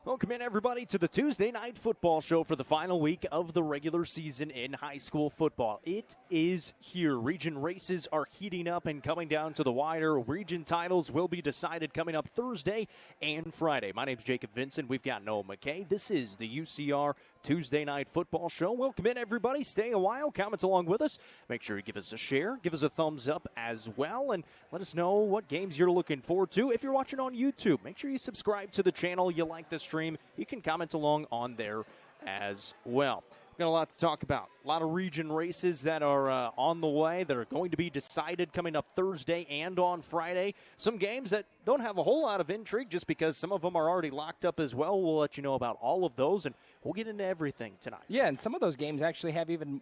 Welcome in, everybody, to the Tuesday Night Football Show for the final week of the regular season in high school football. It is here. Region races are heating up and coming down to the wire. Region titles will be decided coming up Thursday and Friday. My name's Jacob Vinson. We've got Noah McKay. This is the UCR Tuesday Night Football Show. Welcome in, everybody. Stay a while. Comment along with us. Make sure you give us a share. Give us a thumbs up as well. And let us know what games you're looking forward to. If you're watching on YouTube, make sure you subscribe to the channel. You like the stream. You can comment along on there as well. We've got a lot to talk about. A lot of region races that are on the way that are going to be decided coming up Thursday and on Friday. Some games that don't have a whole lot of intrigue just because some of them are already locked up as well. We'll let you know about all of those, and we'll get into everything tonight. Yeah, and some of those games actually have even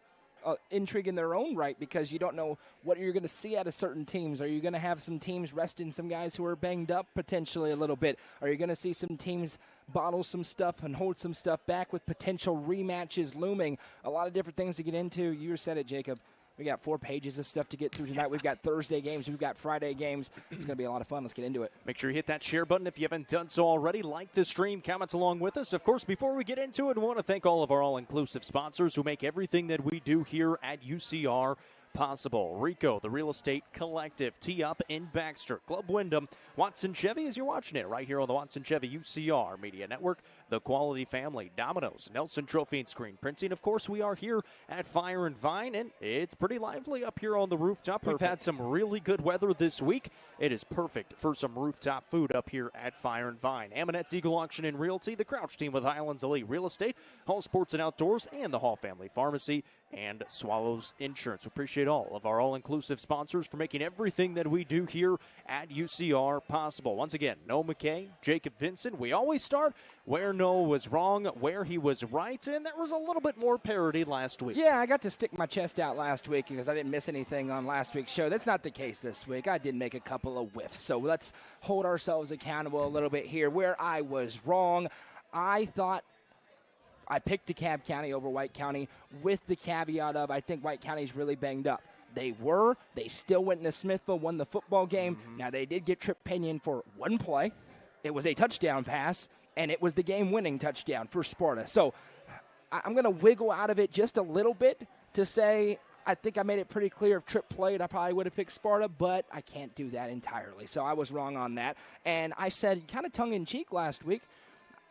intrigue in their own right because you don't know what you're going to see out of certain teams. Are you going to have some teams resting some guys who are banged up potentially a little bit? Are you going to see some teams bottle some stuff and hold some stuff back with potential rematches looming? A lot of different things to get into. You said it, Jacob. We got 4 pages of stuff to get through tonight. We've got Thursday games. We've got Friday games. It's going to be a lot of fun. Let's get into it. Make sure you hit that share button if you haven't done so already. Like the stream, comments along with us. Of course, before we get into it, we want to thank all of our all-inclusive sponsors who make everything that we do here at UCR possible. Rico, the Real Estate Collective, Tee Up in Baxter, Club Wyndham, Watson Chevy, as you're watching it right here on the Watson Chevy UCR Media Network, The Quality Family, Domino's, Nelson Trophy and Screen Printing. Of course, we are here at Fire and Vine, and it's pretty lively up here on the rooftop. Perfect. We've had some really good weather this week. It is perfect for some rooftop food up here at Fire and Vine. Amonette's Eagle Auction and Realty, the Crouch Team with Highlands Elite Real Estate, Hall Sports and Outdoors, and the Hall Family Pharmacy, and Swallows Insurance. We appreciate all of our all-inclusive sponsors for making everything that we do here at UCR possible. Once again, Noah McKay, Jacob Vinson. We always start where Noah was wrong, where he was right, and there was a little bit more parity last week. Yeah, I got to stick my chest out last week because I didn't miss anything on last week's show. That's not the case this week. I did make a couple of whiffs, so let's hold ourselves accountable a little bit here. Where I was wrong, I thought I picked DeKalb County over White County with the caveat of I think White County's really banged up. They were. They still went into Smithville, won the football game. Mm-hmm. Now, they did get Trip Pinion for one play. It was a touchdown pass, and it was the game-winning touchdown for Sparta. So I'm going to wiggle out of it just a little bit to say I think I made it pretty clear if Trip played, I probably would have picked Sparta, but I can't do that entirely. So I was wrong on that. And I said kind of tongue-in-cheek last week,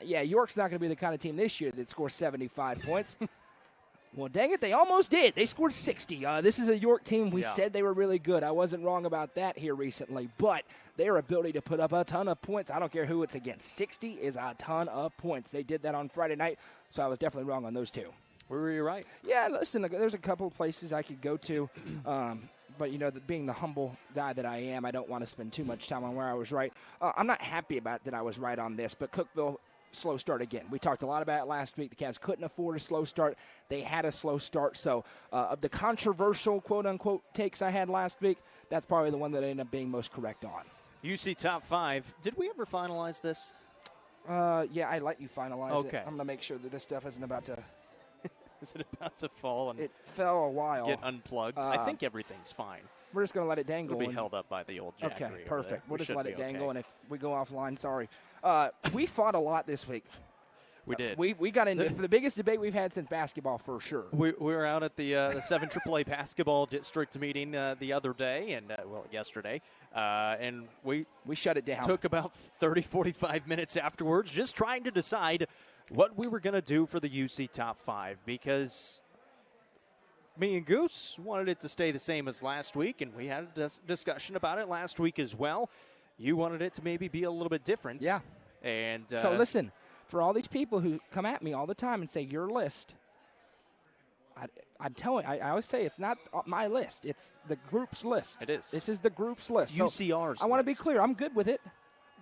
yeah, York's not going to be the kind of team this year that scores 75 points. Well, dang it, they almost did. They scored 60. This is a York team. We said they were really good. I wasn't wrong about that here recently. But their ability to put up a ton of points, I don't care who it's against. 60 is a ton of points. They did that on Friday night, so I was definitely wrong on those two. Where were you right? Yeah, listen, there's a couple of places I could go to. But, you know, being the humble guy that I am, I don't want to spend too much time on where I was right. I'm not happy about that I was right on this, but Cookeville – slow start again. We talked a lot about it last week. The Cavs couldn't afford a slow start. They had a slow start. So of the controversial, quote-unquote, takes I had last week, that's probably the one that I ended up being most correct on. UC Top 5. Did we ever finalize this? Yeah, I let you finalize it. I'm going to make sure that this stuff isn't about to... Is it about to fall? And it fell a while. Get unplugged. I think everything's fine. We're just going to let it dangle. It'll be held up by the old jackery. Okay, perfect. We'll just let it dangle, okay. And if we go offline, sorry. We fought a lot this week. We did. We got into the biggest debate we've had since basketball, for sure. We were out at the 7 AAA basketball district meeting the other day, and yesterday, and we shut it down. Took about 30, 45 minutes afterwards, just trying to decide what we were going to do for the UC Top 5, because me and Goose wanted it to stay the same as last week, and we had a discussion about it last week as well. You wanted it to maybe be a little bit different. Yeah. And so listen, for all these people who come at me all the time and say, your list, I'm telling you, I always say it's not my list. It's the group's list. It is. This is the group's list. It's UCR's I want to be clear. I'm good with it,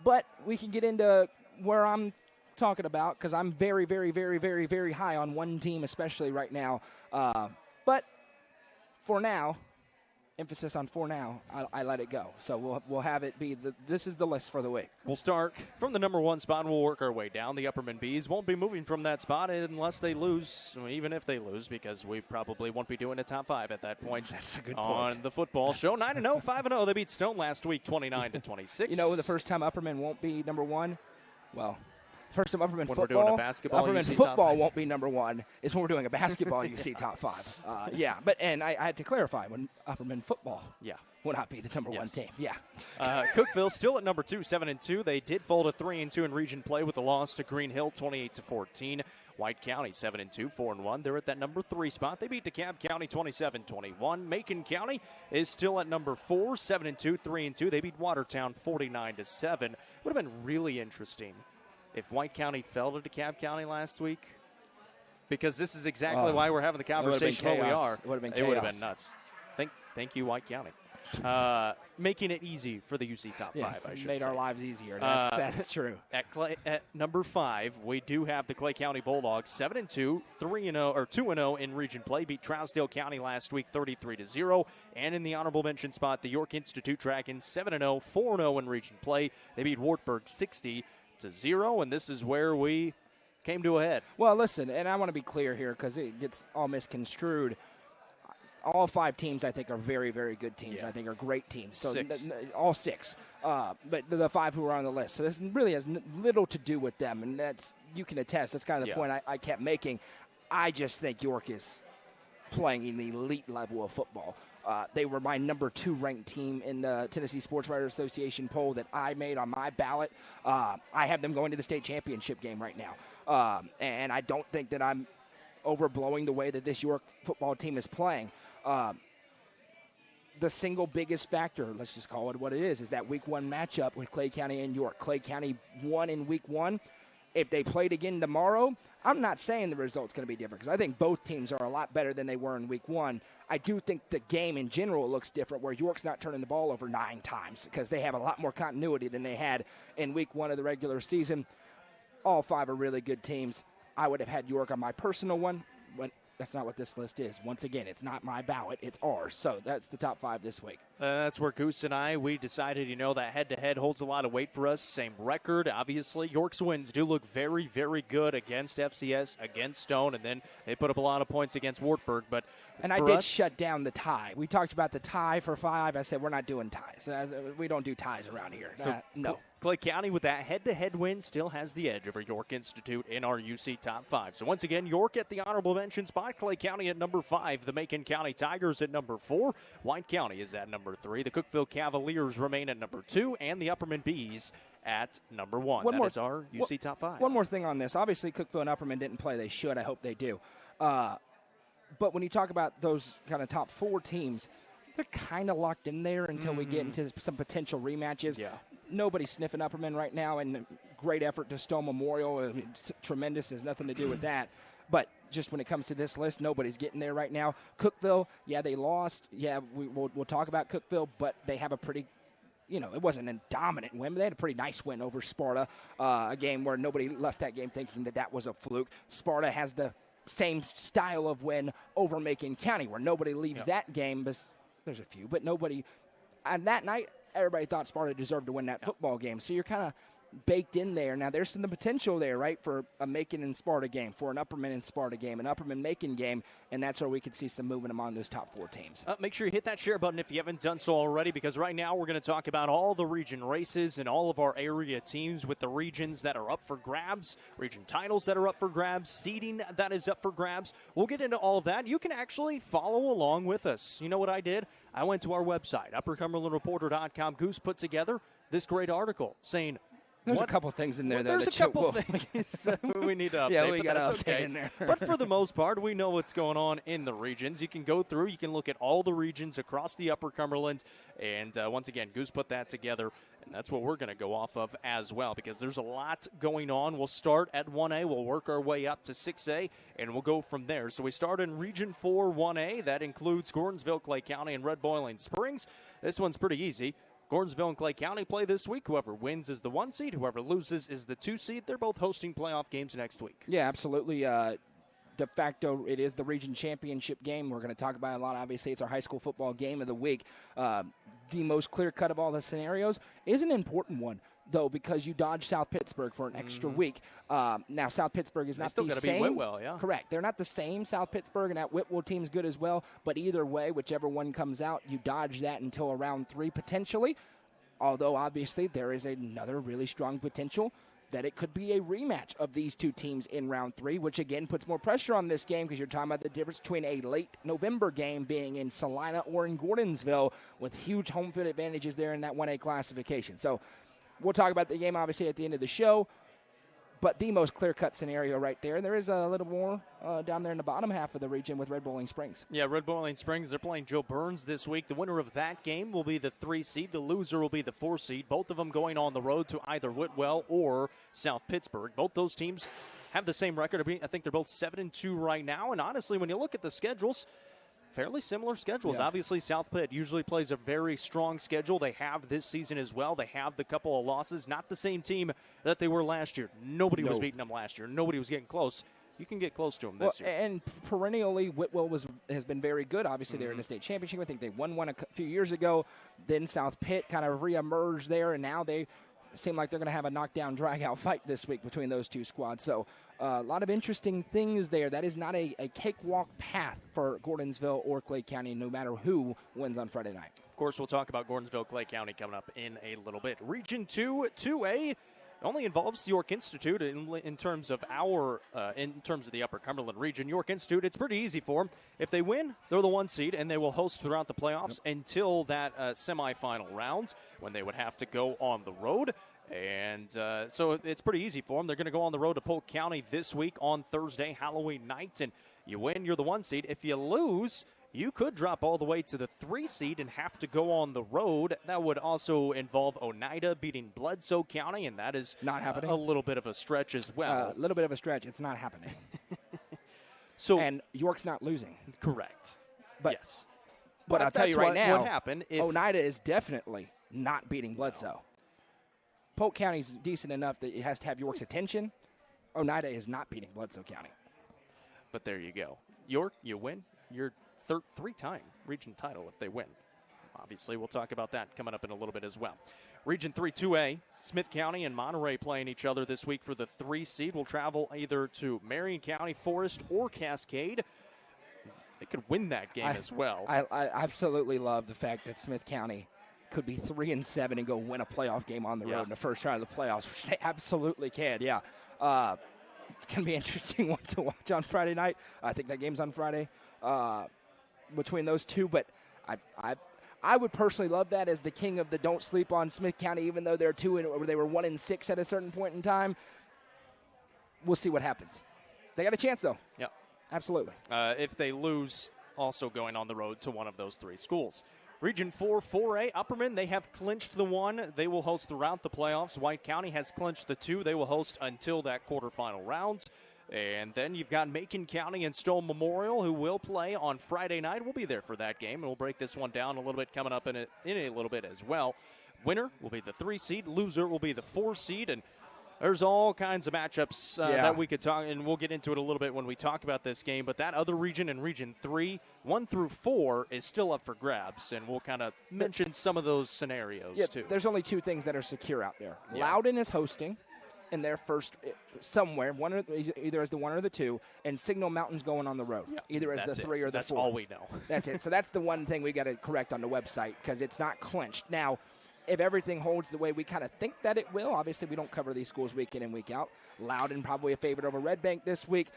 but we can get into where I'm talking about because I'm very, very, very, very, very high on one team, especially right now. But for now, emphasis on for now, I let it go. So we'll have it be this is the list for the week. We'll start from the number 1 spot, and we'll work our way down. The Upperman Bees won't be moving from that spot unless they lose, even if they lose, because we probably won't be doing a top 5 at that point. That's a good on point. The football show. 9-0, 5-0. They beat Stone last week, 29-26. You know the first time Upperman won't be number 1? Well, First of Upperman when football. We're doing a basketball Upperman UC football top won't be number one. It's when we're doing a basketball UC top 5. Yeah, but I had to clarify when Upperman football. Yeah. Will not be the number one team. Yeah. Cookeville still at number 2, 7-2. They did fall to 3-2 in region play with a loss to Green Hill, 28-14. White County 7-2, 4-1. They're at that number 3 spot. They beat DeKalb County 27-21. Macon County is still at number 4, 7-2, 3-2. They beat Watertown 49-7. Would have been really interesting if White County fell to DeKalb County last week, because this is exactly why we're having the conversation where we are. It would have been chaos. It would have been nuts. Thank you, White County. Making it easy for the UC top 5, I should made say. Our lives easier. That's true. At number 5, we do have the Clay County Bulldogs, 7-2, 3-0 or 2-0 in region play. Beat Trousdale County last week, 33-0. And in the honorable mention spot, the York Institute Dragons, 7-0, 4-0 in region play. They beat Wartburg 60-0, and this is where we came to a head. Well, listen, and I want to be clear here because it gets all misconstrued. All 5 teams, I think, are very, very good teams. Yeah. I think are great teams. So 6. All 6. But the 5 who are on the list. So this really has little to do with them, and that's, you can attest. That's kind of the point I kept making. I just think York is playing an elite level of football. They were my number 2 ranked team in the Tennessee Sports Writers Association poll that I made on my ballot. I have them going to the state championship game right now. And I don't think that I'm overblowing the way that this York football team is playing. The single biggest factor, let's just call it what it is that week 1 matchup with Clay County and York. Clay County won in week 1. If they played again tomorrow, I'm not saying the result's going to be different because I think both teams are a lot better than they were in week 1. I do think the game in general looks different where York's not turning the ball over 9 times because they have a lot more continuity than they had in week 1 of the regular season. All 5 are really good teams. I would have had York on my personal one, but that's not what this list is. Once again, it's not my ballot. It's ours. So that's the top 5 this week. That's where Goose and we decided, that head-to-head holds a lot of weight for us. Same record, obviously. York's wins do look very, very good against FCS, against Stone, and then they put up a lot of points against Wartburg. And I did shut down the tie. We talked about the tie for 5. I said we're not doing ties. We don't do ties around here. No. Clay County, with that head-to-head win, still has the edge over York Institute in our UC top 5. So once again, York at the honorable mention spot, Clay County at number 5, the Macon County Tigers at number 4, White County is at number 3, the Cookeville Cavaliers remain at number 2, and the Upperman Bees at number 1. That is our UC top 5. One more thing on this. Obviously, Cookeville and Upperman didn't play. They should. I hope they do. But when you talk about those kind of top 4 teams, they're kind of locked in there until we get into some potential rematches. Yeah. Nobody's sniffing Upperman right now, and great effort to Stone Memorial. I mean, tremendous. Has nothing to do with that. But just when it comes to this list, nobody's getting there right now. Cookeville, they lost. Yeah, we'll talk about Cookeville, but they have a pretty, it wasn't a dominant win, but they had a pretty nice win over Sparta, a game where nobody left that game thinking that was a fluke. Sparta has the same style of win over Macon County, where nobody leaves that game. There's a few, but nobody. On that night, everybody thought Sparta deserved to win that football game. So you're kind of baked in there. Now, there's some potential there, right, for a Macon and Sparta game, for an Upperman and Sparta game, an Upperman-Macon game, and that's where we could see some movement among those top 4 teams. Make sure you hit that share button if you haven't done so already, because right now we're going to talk about all the region races and all of our area teams with the regions that are up for grabs, region titles that are up for grabs, seeding that is up for grabs. We'll get into all of that. You can actually follow along with us. You know what I did? I went to our website, uppercumberlandreporter.com. Goose put together this great article saying, there's a couple things in there there's a couple things we need to update. Yeah, we got to update okay. in there. But for the most part, we know what's going on in the regions. You can go through, you can look at all the regions across the Upper Cumberland, and once again, Goose put that together, and that's what we're going to go off of as well, because there's a lot going on. We'll start at 1A, we'll work our way up to 6A, and we'll go from there. So we start in Region 4 1A. That includes Gordonsville, Clay County, and Red Boiling Springs. This one's pretty easy. Gordonsville and Clay County play this week. Whoever wins is the 1 seed. Whoever loses is the 2 seed. They're both hosting playoff games next week. Yeah, absolutely. De facto, it is the region championship game. We're going to talk about it a lot. Obviously, it's our high school football game of the week. The most clear-cut of all the scenarios is an important one, though, because you dodge South Pittsburgh for an extra week. Now, South Pittsburgh is not still the gotta same. Beat Whitwell, yeah. Correct. They're not the same South Pittsburgh, and that Whitwell team's good as well. But either way, whichever one comes out, you dodge that until around 3 potentially. Although, obviously, there is another really strong potential that it could be a rematch of these two teams in round 3, which again puts more pressure on this game because you're talking about the difference between a late November game being in Salina or in Gordonsville with huge home field advantages there in that 1A classification. So we'll talk about the game obviously at the end of the show. But the most clear-cut scenario right there, and there is a little more down there in the bottom half of the region with Red Bowling Springs. Yeah, Red Bowling Springs, they're playing Joe Burns this week. The winner of that game will be the 3 seed. The loser will be the 4 seed. Both of them going on the road to either Whitwell or South Pittsburgh. Both those teams have the same record. I think they're both 7-2 right now. And honestly, when you look at the schedules, fairly similar schedules. Yeah. Obviously, South Pitt usually plays a very strong schedule. They have this season as well. They have the couple of losses. Not the same team that they were last year. Nobody was beating them last year. Nobody was getting close. You can get close to them this year. And perennially, Whitwell has been very good. Obviously, they're in the state championship. I think they won one a few years ago. Then South Pitt kind of reemerged there, and now they seem like they're going to have a knockdown, drag-out fight this week between those two squads. So a lot of interesting things there. That is not a cakewalk path for Gordonsville or Clay County, no matter who wins on Friday night. Of course, we'll talk about Gordonsville, Clay County coming up in a little bit. Region 2, 2A. Only involves York Institute in terms of the Upper Cumberland region. York Institute, it's pretty easy for them. If they win, they're the 1 seed, and they will host throughout the playoffs until that semifinal round when they would have to go on the road. And so it's pretty easy for them. They're going to go on the road to Polk County this week on Thursday, Halloween night. And you win, you're the 1 seed. If you lose, you could drop all the way to the 3 seed and have to go on the road. That would also involve Oneida beating Bledsoe County, and that is not happening. A little bit of a stretch as well. A little bit of a stretch. It's not happening. And York's not losing. Correct. But, yes. But I'll tell you right now, what happened if Oneida is definitely not beating Bledsoe. No. Polk County's decent enough that it has to have York's attention. Oneida is not beating Bledsoe County. But there you go. York, you win. You're 3-time region title if they win. Obviously, we'll talk about that coming up in a little bit as well. Region 3, 2A, Smith County and Monterey playing each other this week for the 3 seed. Will travel either to Marion County, Forest, or Cascade. They could win that game as well. I absolutely love the fact that Smith County could be 3-7 and go win a playoff game on the road in the first round of the playoffs, which they absolutely can. Yeah. It's going to be an interesting one to watch on Friday night. I think that game's on Friday. Between those two, but I would personally love that as the king of the don't sleep on Smith County, even though they're 2 or they were 1-6 at a certain point in time. We'll see what happens. They got a chance though. Yep, absolutely. If they lose, also going on the road to one of those 3 schools. Region 4, 4A, Upperman, they have clinched the 1. They will host throughout the playoffs. White County has clinched the 2. They will host until that quarterfinal round. And then you've got Macon County and Stone Memorial, who will play on Friday night. We'll be there for that game, and we'll break this one down a little bit coming up in a little bit as well. Winner will be the 3 seed. Loser will be the 4 seed. And there's all kinds of matchups that we could talk, and we'll get into it a little bit when we talk about this game. But that other region in Region 3, 1 through 4, is still up for grabs, and we'll kind of mention some of those scenarios, too. There's only 2 things that are secure out there. Loudon is hosting in their first somewhere, either as the 1 or the 2, and Signal Mountain's going on the road, either as the 3 or the 4. That's all we know. That's it. So that's the one thing we got to correct on the website because it's not clinched. Now, if everything holds the way we kind of think that it will, obviously we don't cover these schools week in and week out. Loudon probably a favorite over Red Bank this week.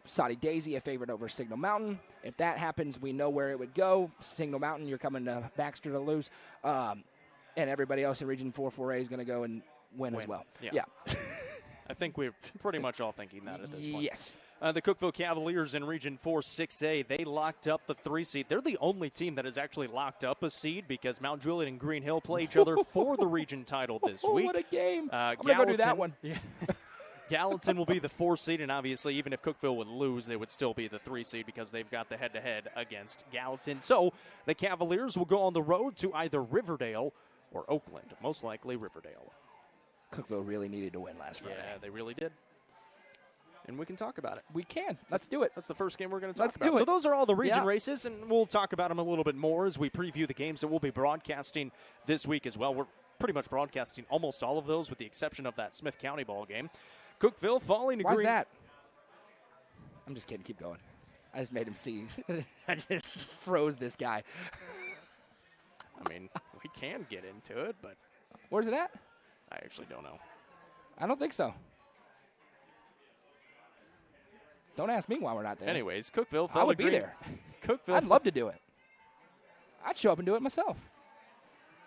Soddy Daisy a favorite over Signal Mountain. If that happens, we know where it would go. Signal Mountain, you're coming to Baxter to lose. And everybody else in Region 4, 4A is going to go and win as well. Yeah. I think we're pretty much all thinking that at this point. Yes. The Cookeville Cavaliers in Region 4, 6A, they locked up the 3 seed. They're the only team that has actually locked up a seed because Mount Juliet and Green Hill play each other for the region title this week. What a game. I'm going to go do that one. Yeah. Gallatin will be the 4 seed, and obviously even if Cookeville would lose, they would still be the 3 seed because they've got the head-to-head against Gallatin. So the Cavaliers will go on the road to either Riverdale or Oakland, most likely Riverdale. Cookeville really needed to win last Friday. Yeah, they really did. And we can talk about it. We can. Let's do it. That's the first game we're going to talk Let's about. do it. So those are all the region races, and we'll talk about them a little bit more as we preview the games that we'll be broadcasting this week as well. We're pretty much broadcasting almost all of those with the exception of that Smith County ball game. Cookeville falling to Why's Green. that? I'm just kidding. Keep going. I just made him see. I just froze this guy. I mean, we can get into it, but where's it at? I actually don't know. I don't think so. Don't ask me why we're not there. Anyways, Cookeville. I would be there. Cookeville. I'd love to do it. I'd show up and do it myself.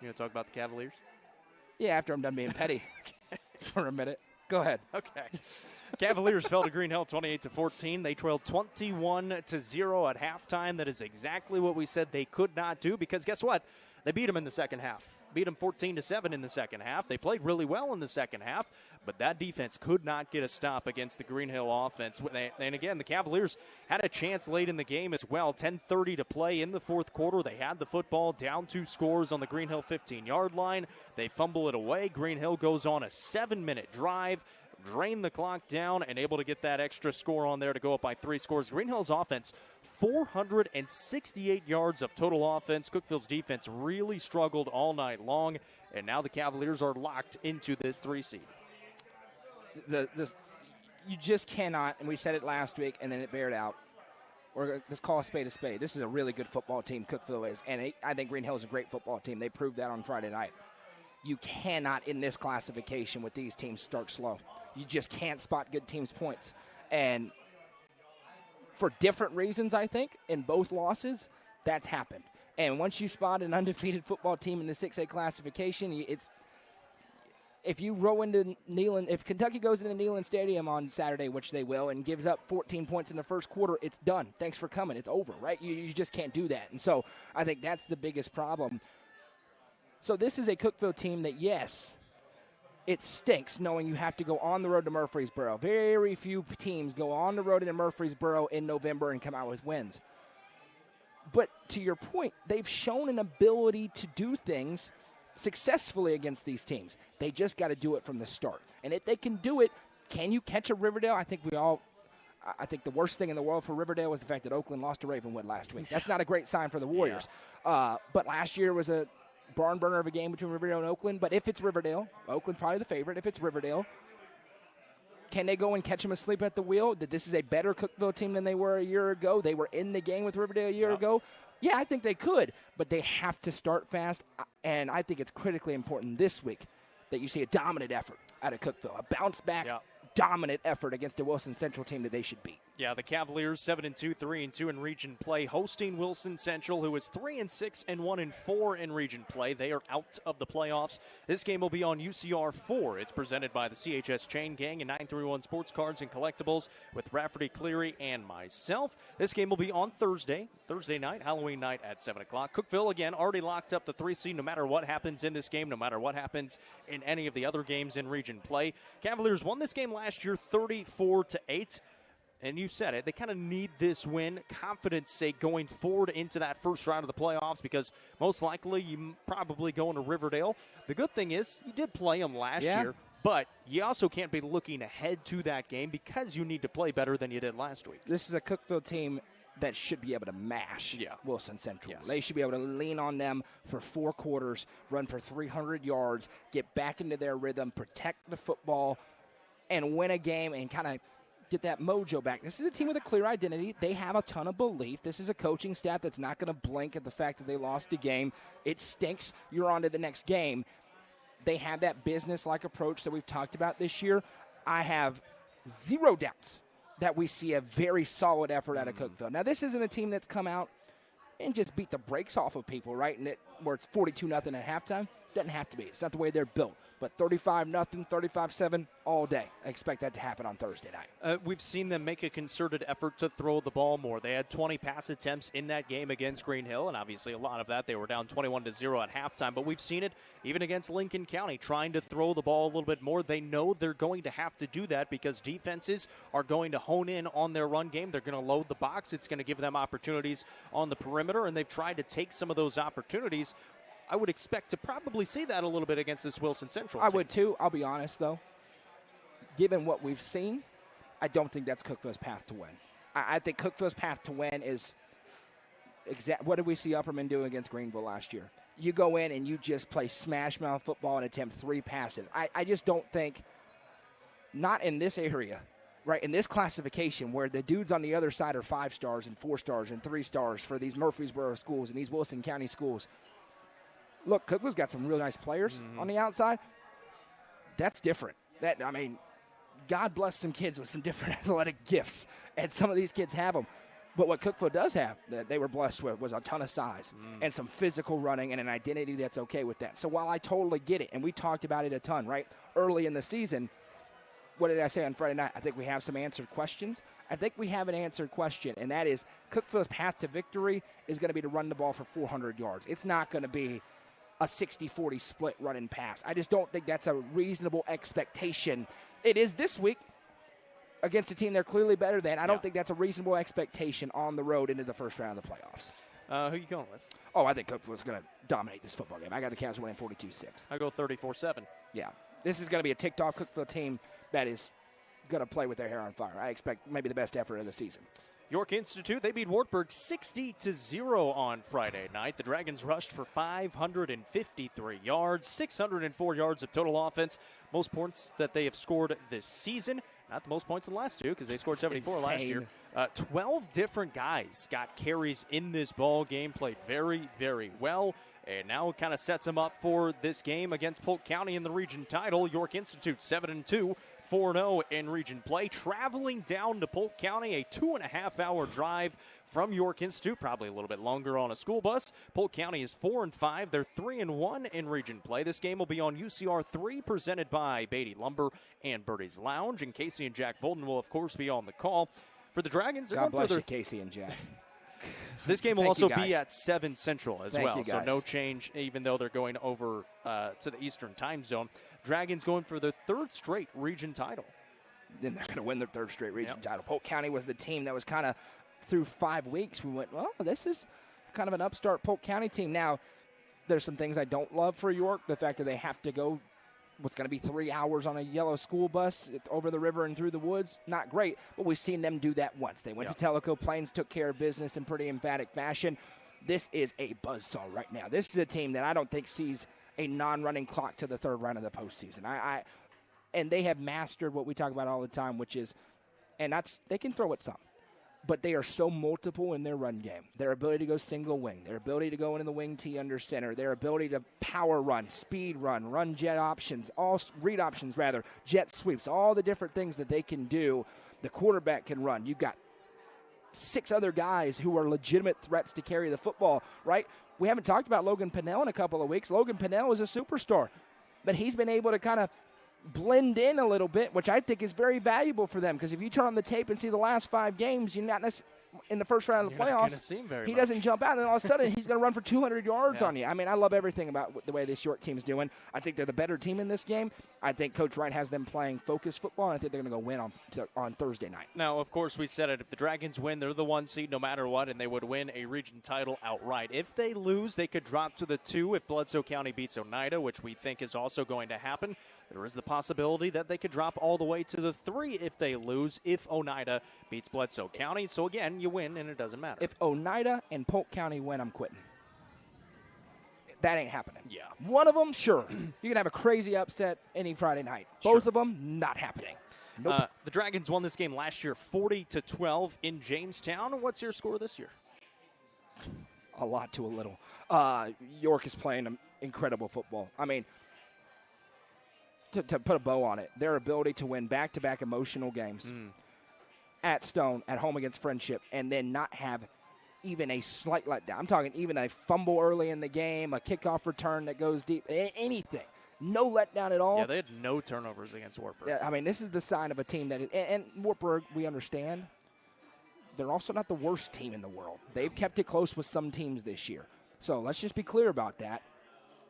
You want to talk about the Cavaliers? Yeah, after I'm done being petty for a minute. Go ahead. Okay. Cavaliers fell to Green Hill 28-14. They trailed 21-0 at halftime. That is exactly what we said they could not do because guess what? They beat them in the second half. Beat them 14-7 in the second half. They played really well in the second half, but that defense could not get a stop against the Green Hill offense. And again, the Cavaliers had a chance late in the game as well. 10:30 to play in the fourth quarter. They had the football down 2 scores on the Green Hill 15-yard line. They fumble it away. Green Hill goes on a 7-minute drive, drain the clock down, and able to get that extra score on there to go up by 3 scores. Green Hill's offense, 468 yards of total offense. Cookeville's defense really struggled all night long, and now the Cavaliers are locked into this 3 seed. You just cannot, and we said it last week, and then it bared out. Or let's call a spade a spade. This is a really good football team, Cookeville is, and I think Green Hill is a great football team. They proved that on Friday night. You cannot, in this classification with these teams, start slow. You just can't spot good teams' points. And for different reasons, I think, in both losses, that's happened. And once you spot an undefeated football team in the 6A classification, if you roll into Neyland, if Kentucky goes into Neyland Stadium on Saturday, which they will, and gives up 14 points in the first quarter, it's done. Thanks for coming. It's over, right? You just can't do that. And so I think that's the biggest problem. So this is a Cookeville team that, yes, it stinks knowing you have to go on the road to Murfreesboro. Very few teams go on the road to Murfreesboro in November and come out with wins. But to your point, they've shown an ability to do things successfully against these teams. They just got to do it from the start. And if they can do it, can you catch a Riverdale? I think the worst thing in the world for Riverdale was the fact that Oakland lost to Ravenwood last week. That's not a great sign for the Warriors. Yeah. But last year was a barn burner of a game between Riverdale and Oakland. But if it's Riverdale, Oakland's probably the favorite. If it's Riverdale, can they go and catch them asleep at the wheel? That this is a better Cookeville team than they were a year ago. They were in the game with Riverdale a year ago. Yeah, I think they could, but they have to start fast. And I think it's critically important this week that you see a dominant effort out of Cookeville, a bounce-back, dominant effort against the Wilson Central team that they should beat. Yeah, the Cavaliers 7-2, 3-2 in region play, hosting Wilson Central, who is 3-6 and 1-4 in region play. They are out of the playoffs. This game will be on UCR 4. It's presented by the CHS Chain Gang and 931 Sports Cards and Collectibles with Rafferty Cleary and myself. This game will be on Thursday night, Halloween night at 7 o'clock. Cookeville, again, already locked up the 3 seed no matter what happens in this game, no matter what happens in any of the other games in region play. Cavaliers won this game last year 34-8. And you said it, they kind of need this win, confidence sake, going forward into that first round of the playoffs because most likely you probably going to Riverdale. The good thing is you did play them last year, but you also can't be looking ahead to that game because you need to play better than you did last week. This is a Cookeville team that should be able to mash Wilson Central. Yes. They should be able to lean on them for 4 quarters, run for 300 yards, get back into their rhythm, protect the football, and win a game and kind of get that mojo back. This is a team with a clear identity. They have a ton of belief. This is a coaching staff that's not going to blink at the fact that they lost a game. It stinks. You're on to the next game. They have that business-like approach that we've talked about this year. I have zero doubts that we see a very solid effort out of Cookeville. Now, this isn't a team that's come out and just beat the brakes off of people, right? And where it's 42-0 at halftime. Doesn't have to be. It's not the way they're built. But 35-0, 35-7 all day. I expect that to happen on Thursday night. We've seen them make a concerted effort to throw the ball more. They had 20 pass attempts in that game against Green Hill, and obviously a lot of that they were down 21-0 at halftime. But we've seen it even against Lincoln County, trying to throw the ball a little bit more. They know they're going to have to do that because defenses are going to hone in on their run game. They're going to load the box. It's going to give them opportunities on the perimeter, and they've tried to take some of those opportunities. I would expect to probably see that a little bit against this Wilson Central team. I would too. I'll be honest, though. Given what we've seen, I don't think that's Cookeville's path to win. I think Cookeville's path to win is what did we see Upperman do against Greenville last year? You go in and you just play smash mouth football and attempt 3 passes. I just don't think, not in this area, right, in this classification where the dudes on the other side are 5 stars and 4 stars and 3 stars for these Murfreesboro schools and these Wilson County schools. Look, Cookeville's got some really nice players on the outside. That's different. God bless some kids with some different athletic gifts, and some of these kids have them. But what Cookeville does have that they were blessed with was a ton of size and some physical running and an identity that's okay with that. So while I totally get it, and we talked about it a ton, right, early in the season, what did I say on Friday night? I think we have some answered questions. I think we have an answered question, and that is Cookeville's path to victory is going to be to run the ball for 400 yards. It's not going to be a 60-40 split run and pass. I just don't think that's a reasonable expectation. It is this week against a team they're clearly better than. I don't think that's a reasonable expectation on the road into the first round of the playoffs. Who you going with? Oh, I think Cookeville's going to dominate this football game. I got the Cavs winning 42-6. I go 34-7. Yeah. This is going to be a ticked-off Cookeville team that is going to play with their hair on fire. I expect maybe the best effort of the season. York Institute, they beat Wartburg 60-0 on Friday night. The Dragons rushed for 553 yards, 604 yards of total offense. Most points that they have scored this season. Not the most points in the last two because they scored 74 last year. 12 different guys got carries in this ball game, played very, very well. And now it kind of sets them up for this game against Polk County in the region title. York Institute 7-2. 4-0 in region play. Traveling down to Polk County, a 2.5-hour drive from York Institute, probably a little bit longer on a school bus. Polk County is 4-5. They're 3-1 in region play. This game will be on UCR 3, presented by Beatty Lumber and Birdie's Lounge. And Casey and Jack Bolton will, of course, be on the call. For the Dragons, they're God going bless you, Casey and Jack. This game will also be at 7 Central as well, so guys. no change, even though they're going over to the Eastern time zone. Dragons going for their third straight region title. Then they're going to win their third straight region title. Polk County was the team that was kind of through 5 weeks. We went, well, this is kind of an upstart Polk County team. Now, there's some things I don't love for York. The fact that they have to go what's going to be 3 hours on a yellow school bus over the river and through the woods, not great. But we've seen them do that once. They went to Tellico Plains, took care of business in pretty emphatic fashion. This is a buzzsaw right now. This is a team that I don't think sees a non-running clock to the third round of the postseason. And they have mastered what we talk about all the time, which is, and that's, they can throw it some, but they are so multiple in their run game. Their ability to go single wing, their ability to go into the wing T under center, their ability to power run, speed run jet options, all read options rather, jet sweeps, all the different things that they can do. The quarterback can run. You've got 6 other guys who are legitimate threats to carry the football, right? We haven't talked about Logan Pinnell in a couple of weeks. Logan Pinnell is a superstar, but he's been able to kind of blend in a little bit, which I think is very valuable for them, because if you turn on the tape and see the last 5 games, you're not necessarily in the first round of the playoffs. He doesn't jump out, and then all of a sudden he's going to run for 200 yards on you. I mean, I love everything about the way this York team's doing. I think they're the better team in this game. I think Coach Wright has them playing focused football, and I think they're going to go win on Thursday night. Now, of course, we said it. If the Dragons win, they're the 1 seed no matter what, and they would win a region title outright. If they lose, they could drop to the 2 if Bledsoe County beats Oneida, which we think is also going to happen. There is the possibility that they could drop all the way to the 3 if they lose, if Oneida beats Bledsoe County. So, again, you win, and it doesn't matter. If Oneida and Polk County win, I'm quitting. That ain't happening. Yeah. One of them, sure. You can have a crazy upset any Friday night. Both of them, not happening. Nope. The Dragons won this game last year 40-12 in Jamestown. What's your score this year? A lot to a little. York is playing incredible football. I mean, to put a bow on it, their ability to win back-to-back emotional games at Stone, at home against Friendship, and then not have even a slight letdown. I'm talking even a fumble early in the game, a kickoff return that goes deep, anything. No letdown at all. Yeah, they had no turnovers against Wartburg. Yeah, I mean, this is the sign of a team that is, and Wartburg, we understand, they're also not the worst team in the world. They've kept it close with some teams this year. So let's just be clear about that.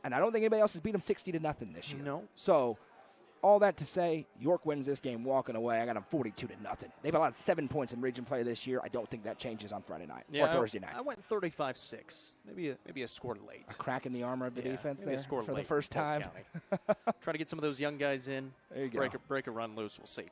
And I don't think anybody else has beat them 60-0 this year. No. So all that to say, York wins this game walking away. I got them 42-0. They've allowed 7 points in region play this year. I don't think that changes on Friday night or Thursday night. I went 35-6. Maybe a score late. A crack in the armor of the defense there for the first time. Try to get some of those young guys in. There you go. Break a run loose. We'll see.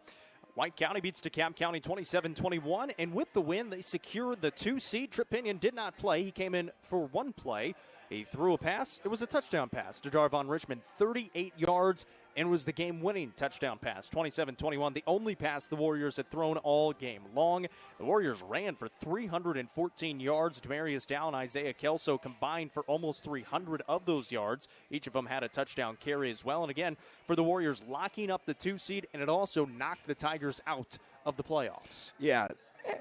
White County beats DeKalb County 27-21, and with the win, they secured the 2 seed. Trip Pinion did not play. He came in for 1 play. He threw a pass. It was a touchdown pass to Darvon Richmond, 38 yards, and was the game-winning touchdown pass, 27-21, the only pass the Warriors had thrown all game long. The Warriors ran for 314 yards. Demarius Dow and Isaiah Kelso combined for almost 300 of those yards. Each of them had a touchdown carry as well. And again, for the Warriors, locking up the 2 seed, and it also knocked the Tigers out of the playoffs. Yeah,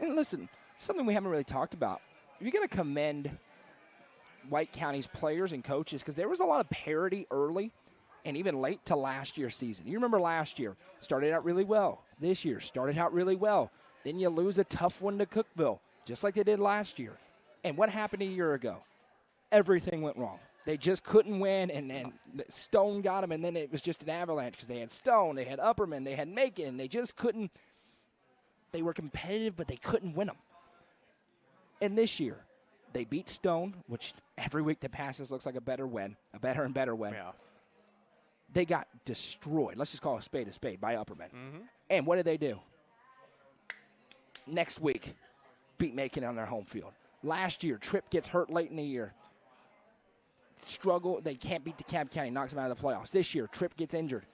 and listen, something we haven't really talked about. You're going to commend White County's players and coaches because there was a lot of parity early and even late to last year's season. You remember last year, started out really well. This year, started out really well. Then you lose a tough one to Cookeville, just like they did last year. And what happened a year ago? Everything went wrong. They just couldn't win, and Stone got them, and then it was just an avalanche because they had Stone, they had Upperman, they had Macon, and they just couldn't. They were competitive, but they couldn't win them. And this year, they beat Stone, which every week that passes looks like a better win, a better and better win. Yeah. They got destroyed. Let's just call a spade by Upperman. Mm-hmm. And what did they do? Next week, beat Macon on their home field. Last year, Tripp gets hurt late in the year. Struggle. They can't beat DeKalb County, knocks them out of the playoffs. This year, Tripp gets injured.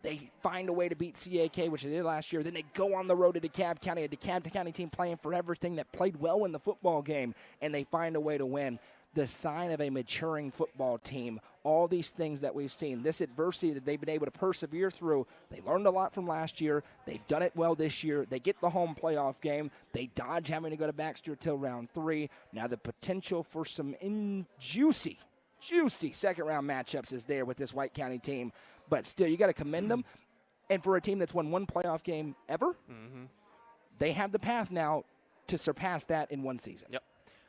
They find a way to beat CAK, which they did last year. Then they go on the road to DeKalb County, a DeKalb County team playing for everything that played well in the football game, and they find a way to win. The sign of a maturing football team, all these things that we've seen, this adversity that they've been able to persevere through, they learned a lot from last year. They've done it well this year. They get the home playoff game. They dodge having to go to Baxter till round 3. Now the potential for some juicy second-round matchups is there with this White County team. But still, you got to commend them. And for a team that's won one playoff game ever, they have the path now to surpass that in one season. Yep.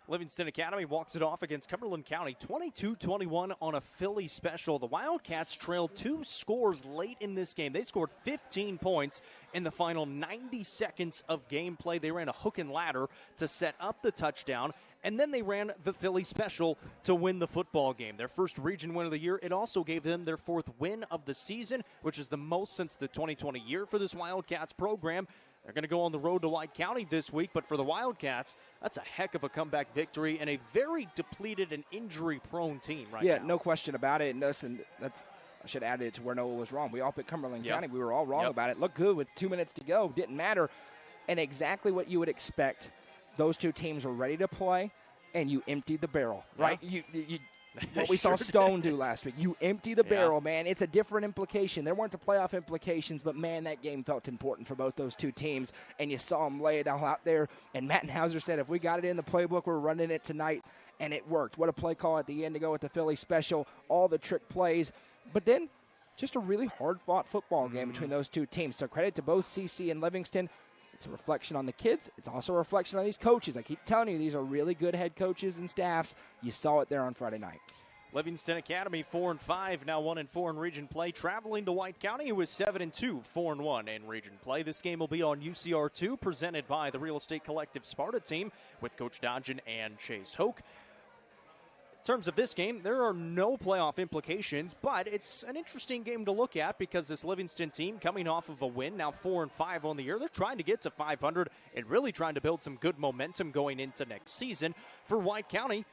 Livingston Academy walks it off against Cumberland County, 22-21 on a Philly special. The Wildcats trailed 2 scores late in this game. They scored 15 points in the final 90 seconds of gameplay. They ran a hook and ladder to set up the touchdown, and then they ran the Philly special to win the football game. Their first region win of the year. It also gave them their 4th win of the season, which is the most since the 2020 year for this Wildcats program. They're going to go on the road to White County this week, but for the Wildcats, that's a heck of a comeback victory and a very depleted and injury-prone team right now. Yeah, no question about it. And listen, I should add it to where Noah was wrong. We all picked Cumberland County. We were all wrong about it. Looked good with 2 minutes to go. Didn't matter. And exactly what you would expect. Those two teams were ready to play, and you emptied the barrel, right? You what we saw Stone do last week. You empty the barrel, man. It's a different implication. There weren't the playoff implications, but, man, that game felt important for both those two teams, and you saw them lay it all out there. And Mattenhauser said, if we got it in the playbook, we're running it tonight, and it worked. What a play call at the end to go with the Philly special, all the trick plays. But then just a really hard-fought football game between those two teams. So credit to both CC and Livingston. It's a reflection on the kids. It's also a reflection on these coaches. I keep telling you, these are really good head coaches and staffs. You saw it there on Friday night. Livingston Academy 4-5, now 1-4 in region play. Traveling to White County, who is 7-2, 4-1 in region play. This game will be on UCR 2, presented by the Real Estate Collective Sparta team with Coach Dodgen and Chase Hoke. In terms of this game, there are no playoff implications, but it's an interesting game to look at because this Livingston team coming off of a win, now 4-5 on the year, they're trying to get to 500 and really trying to build some good momentum going into next season. For White County,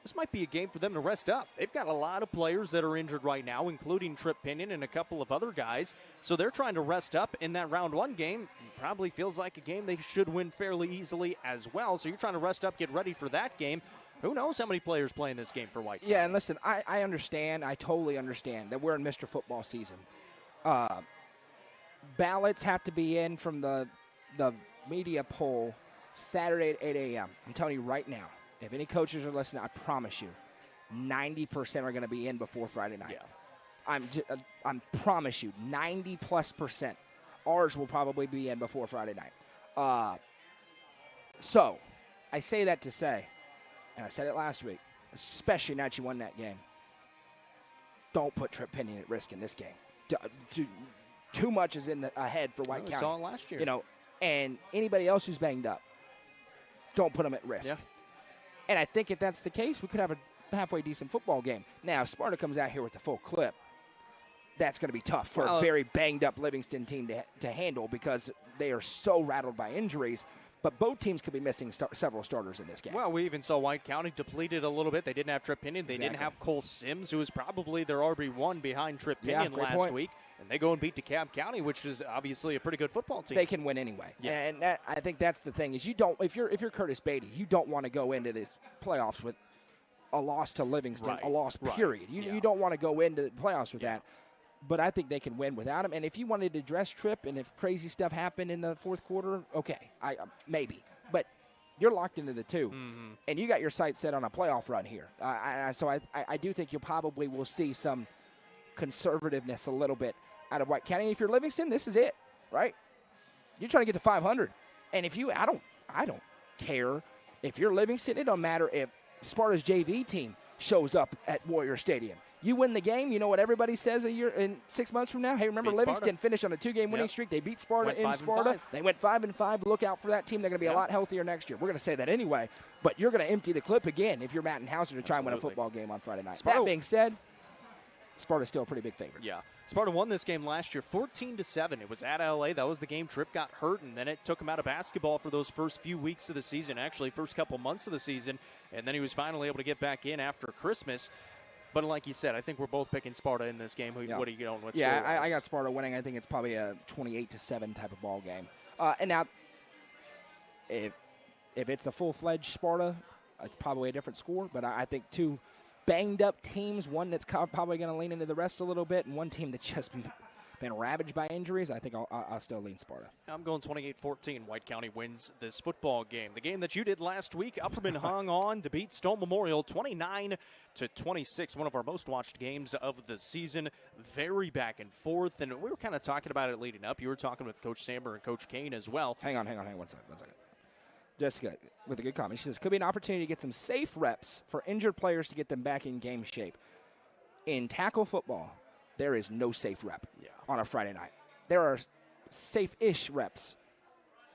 this might be a game for them to rest up. They've got a lot of players that are injured right now, including Tripp Pinion and a couple of other guys, so they're trying to rest up in that round 1 game. Probably feels like a game they should win fairly easily as well, so you're trying to rest up, get ready for that game. Who knows how many players play in this game for White County? Yeah, and listen, I understand. I totally understand that we're in Mr. Football season. Ballots have to be in from the media poll Saturday at 8 a.m. I'm telling you right now, if any coaches are listening, I promise you, 90% are going to be in before Friday night. Yeah. I promise you, 90+%. Ours will probably be in before Friday night. So, I say that to say, and I said it last week, especially now that you won that game, don't put Tripp Pinion at risk in this game. Too much is ahead for White County. We saw it last year. And anybody else who's banged up, don't put them at risk. Yeah. And I think if that's the case, we could have a halfway decent football game. Now, if Sparta comes out here with the full clip, that's going to be tough for a very banged-up Livingston team to handle because they are so rattled by injuries. But both teams could be missing several starters in this game. Well, we even saw White County depleted a little bit. They didn't have Trip Pinion. They didn't have Cole Sims, who was probably their RB1 behind Trip Pinion last week. And they go and beat DeKalb County, which is obviously a pretty good football team. They can win anyway. Yeah. And I think that's the thing is if you're Curtis Beatty, you don't want to go into this playoffs with a loss to Livingston, a loss period. You don't want to go into the playoffs with that. But I think they can win without him. And if you wanted to dress Tripp and if crazy stuff happened in the fourth quarter, okay, maybe. But you're locked into the two, and you got your sights set on a playoff run here. So I do think you probably will see some conservativeness a little bit out of White County. If you're Livingston, this is it, right? You're trying to get to 500. And if you – I don't care. If you're Livingston, it don't matter if Sparta's JV team shows up at Warrior Stadium. You win the game, you know what everybody says a year in 6 months from now? Hey, remember Livingston finished on a 2-game winning streak. They beat Sparta in Sparta. They went 5-5. Look out for that team. They're going to be a lot healthier next year. We're going to say that anyway, but you're going to empty the clip again if you're Matt and Hauser to try and win a football game on Friday night. That being said, Sparta's still a pretty big favorite. Yeah. Sparta won this game last year 14-7. It was at LA. That was the game. Tripp got hurt, and then it took him out of basketball for those first few weeks of the season, actually first couple months of the season, and then he was finally able to get back in after Christmas. But like you said, I think we're both picking Sparta in this game. What are you going with? Yeah, I got Sparta winning. I think it's probably a 28-7 type of ball game. And now, if it's a full-fledged Sparta, it's probably a different score. But I think two banged-up teams, one that's probably going to lean into the rest a little bit, and one team that's just been ravaged by injuries, I think I'll still lean Sparta. I'm going 28-14. White County wins this football game. The game that you did last week, Upperman hung on to beat Stone Memorial 29-26, one of our most watched games of the season. Very back and forth, and we were kind of talking about it leading up. You were talking with Coach Samber and Coach Kane as well. Hang on one second. Jessica, with a good comment, she says, could be an opportunity to get some safe reps for injured players to get them back in game shape. In tackle football, there is no safe rep on a Friday night. There are safe-ish reps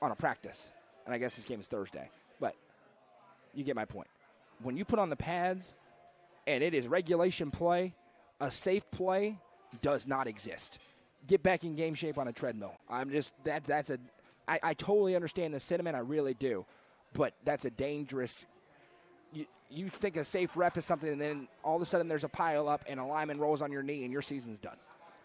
on a practice. And I guess this game is Thursday. But you get my point. When you put on the pads and it is regulation play, a safe play does not exist. Get back in game shape on a treadmill. I totally understand the sentiment. I really do. But that's a dangerous – you think a safe rep is something, and then all of a sudden there's a pile up and a lineman rolls on your knee and your season's done.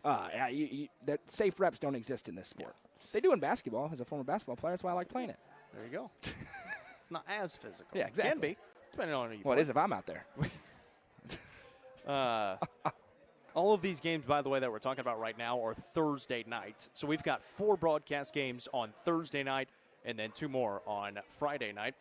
That safe reps don't exist in this sport. They do in basketball. As a former basketball player, that's why I like playing it. There you go. It's not as physical. Yeah, exactly. It can be, depending on who you play. Well, it is if I'm out there. All of these games, by the way, that we're talking about right now are Thursday night. So we've got 4 broadcast games on Thursday night and then 2 more on Friday night.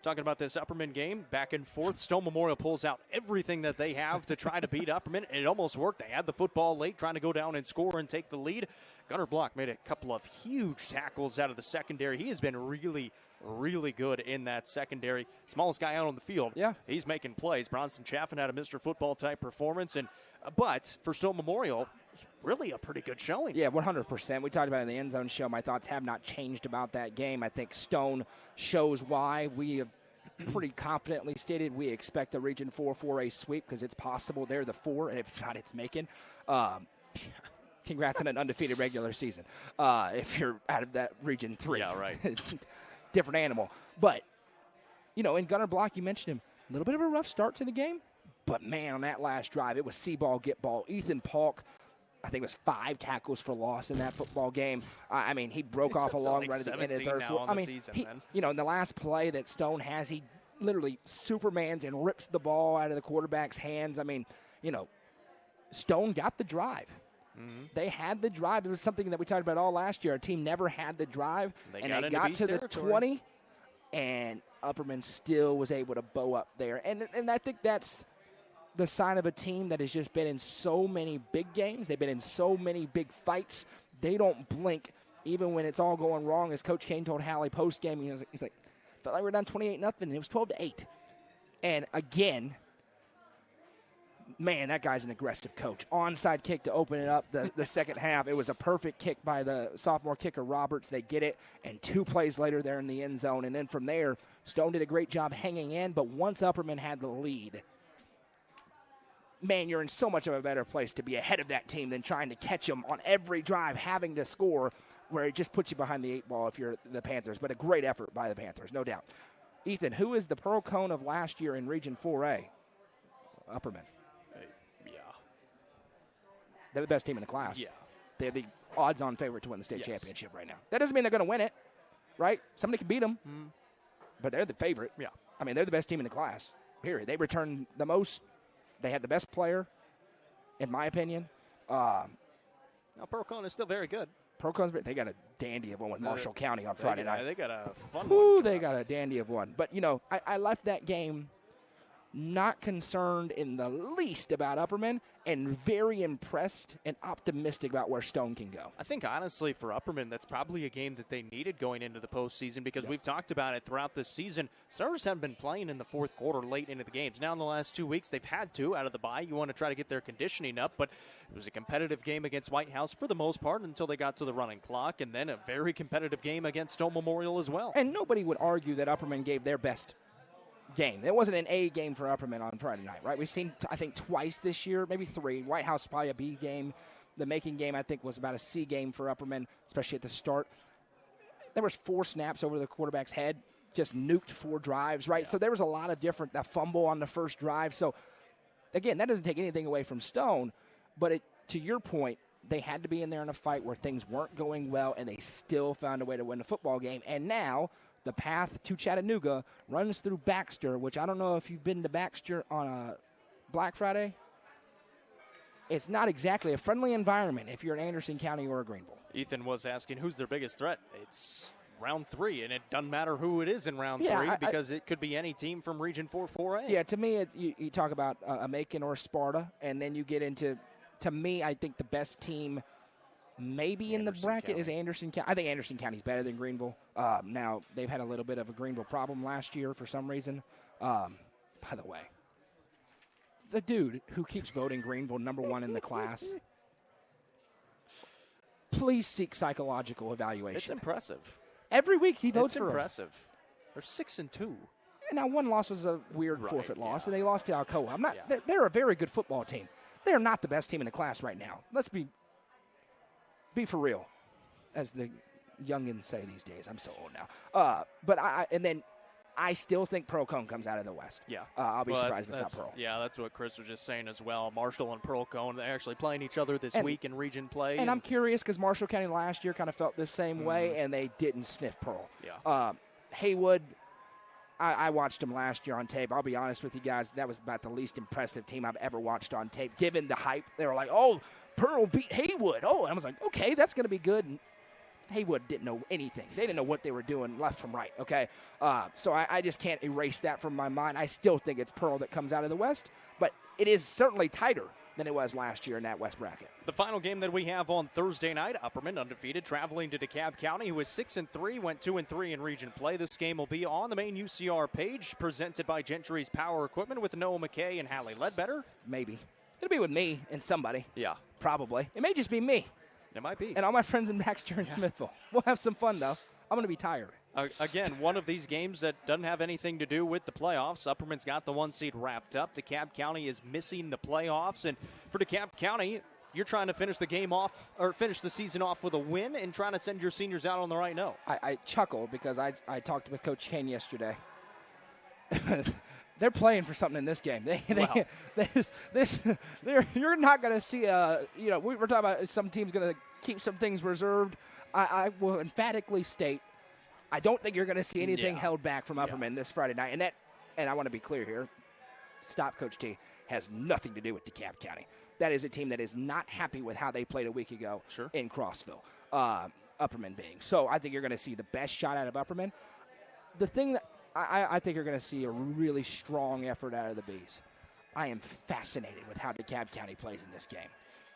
Talking about this Upperman game, back and forth. Stone Memorial pulls out everything that they have to try to beat Upperman, and it almost worked. They had the football late, trying to go down and score and take the lead. Gunnar Block made a couple of huge tackles out of the secondary. He has been really, really good in that secondary. Smallest guy out on the field. Yeah. He's making plays. Bronson Chaffin had a Mr. Football-type performance, but for Stone Memorial, it's really a pretty good showing. Yeah, 100%. We talked about it in the End Zone show. My thoughts have not changed about that game. I think Stone shows why. We have pretty confidently stated we expect a Region 4 4A sweep because it's possible they're the 4, and if not, it's Macon. Congrats on an undefeated regular season. If you're out of that Region 3. Yeah, right. It's a different animal. But, in Gunnar Block, you mentioned him, a little bit of a rough start to the game. But, man, on that last drive, it was see ball, get ball. Ethan Polk, I think it was 5 tackles for loss in that football game. He broke off a long run at the end of the third quarter. In the last play that Stone has, he literally Supermans and rips the ball out of the quarterback's hands. Stone got the drive. Mm-hmm. They had the drive. It was something that we talked about all last year. Our team never had the drive, and they got to the 20, and Upperman still was able to bow up there. And I think that's the sign of a team that has just been in so many big games. They've been in so many big fights. They don't blink, even when it's all going wrong. As Coach Kane told Hallie post-game, he's like, felt like we were down 28-0, and it was 12-8. And again, man, that guy's an aggressive coach. Onside kick to open it up the second half. It was a perfect kick by the sophomore kicker, Roberts. They get it, and 2 plays later, they're in the end zone. And then from there, Stone did a great job hanging in, but once Upperman had the lead, man, you're in so much of a better place to be ahead of that team than trying to catch them on every drive, having to score. where it just puts you behind the 8 ball if you're the Panthers. But a great effort by the Panthers, no doubt. Ethan, who is the Pearl Cone of last year in Region 4A? Upperman. Yeah. They're the best team in the class. Yeah. They're the odds-on favorite to win the state championship right now. That doesn't mean they're going to win it, right? Somebody can beat them, but they're the favorite. Yeah. I mean, they're the best team in the class, period. They return the most. They have the best player, in my opinion. Now, Pearl Cone is still very good. Pearl Cone's, they got a dandy of one with Marshall County on Friday night. They got a fun one. They They got a dandy of one. But, I left that game not concerned in the least about Upperman and very impressed and optimistic about where Stone can go. I think, honestly, for Upperman, that's probably a game that they needed going into the postseason because we've talked about it throughout this season. Starters haven't been playing in the fourth quarter late into the games. Now, in the last 2 weeks, they've had to out of the bye. You want to try to get their conditioning up, but it was a competitive game against White House for the most part until they got to the running clock, and then a very competitive game against Stone Memorial as well. And nobody would argue that Upperman gave their best game. It wasn't an A game for Upperman on Friday night, right? We've seen, I think, twice this year, maybe 3. White House probably a B game. The making game, I think, was about a C game for Upperman, especially at the start. There was 4 snaps over the quarterback's head, just nuked 4 drives, right? Yeah. So there was a lot of different, that fumble on the first drive. So, again, that doesn't take anything away from Stone, but to your point, they had to be in there in a fight where things weren't going well, and they still found a way to win the football game. And now the path to Chattanooga runs through Baxter, which I don't know if you've been to Baxter on a Black Friday. It's not exactly a friendly environment if you're in Anderson County or Greenville. Ethan was asking who's their biggest threat. It's round 3, and it doesn't matter who it is in round 3 because it could be any team from Region 4-4A. Yeah, to me, you talk about a Macon or a Sparta, and then you get into, to me, I think the best team maybe in the bracket is Anderson County. I think Anderson County's better than Greenville. Now, they've had a little bit of a Greenville problem last year for some reason. By the way, the dude who keeps voting Greenville number 1 in the class, please seek psychological evaluation. It's impressive. Every week he votes for It's impressive. They're 6-2. And now one loss was a weird forfeit loss, and they lost to Alcoa. They're a very good football team. They're not the best team in the class right now. Let's be for real, as the youngins say these days. I'm so old now. But I still think Pearl Cone comes out of the West. Yeah. I'll be surprised if it's not Pearl. Yeah, that's what Chris was just saying as well. Marshall and Pearl Cone, they're actually playing each other this week in region play. And I'm curious because Marshall County last year kind of felt the same way, and they didn't sniff Pearl. Yeah. Haywood, I watched them last year on tape. I'll be honest with you guys, that was about the least impressive team I've ever watched on tape. Given the hype, they were like, oh, Pearl beat Haywood. Oh, and I was like, okay, that's going to be good. And Haywood didn't know anything. They didn't know what they were doing left from right, okay? So I just can't erase that from my mind. I still think it's Pearl that comes out of the West, but it is certainly tighter than it was last year in that West bracket. The final game that we have on Thursday night, Upperman undefeated, traveling to DeKalb County, who is 6-3, went 2-3 in region play. This game will be on the main UCR page, presented by Gentry's Power Equipment with Noah McKay and Hallie Ledbetter. Maybe. It'll be with me and somebody. Yeah. Probably. It may just be me. It might be. And all my friends in Baxter and Smithville. We'll have some fun, though. I'm going to be tired. Again, one of these games that doesn't have anything to do with the playoffs. Upperman's got the 1 seed wrapped up. DeKalb County is missing the playoffs. And for DeKalb County, you're trying to finish the game off, or finish the season off with a win and trying to send your seniors out on the right note. I chuckle because I talked with Coach Kane yesterday. They're playing for something in this game. You're not going to see we're talking about some teams going to keep some things reserved. I will emphatically state, I don't think you're going to see anything held back from Upperman this Friday night. And I want to be clear here, stop Coach T, has nothing to do with DeKalb County. That is a team that is not happy with how they played a week ago in Crossville, Upperman being. So I think you're going to see the best shot out of Upperman. The thing that I think you're going to see a really strong effort out of the Bees. I am fascinated with how DeKalb County plays in this game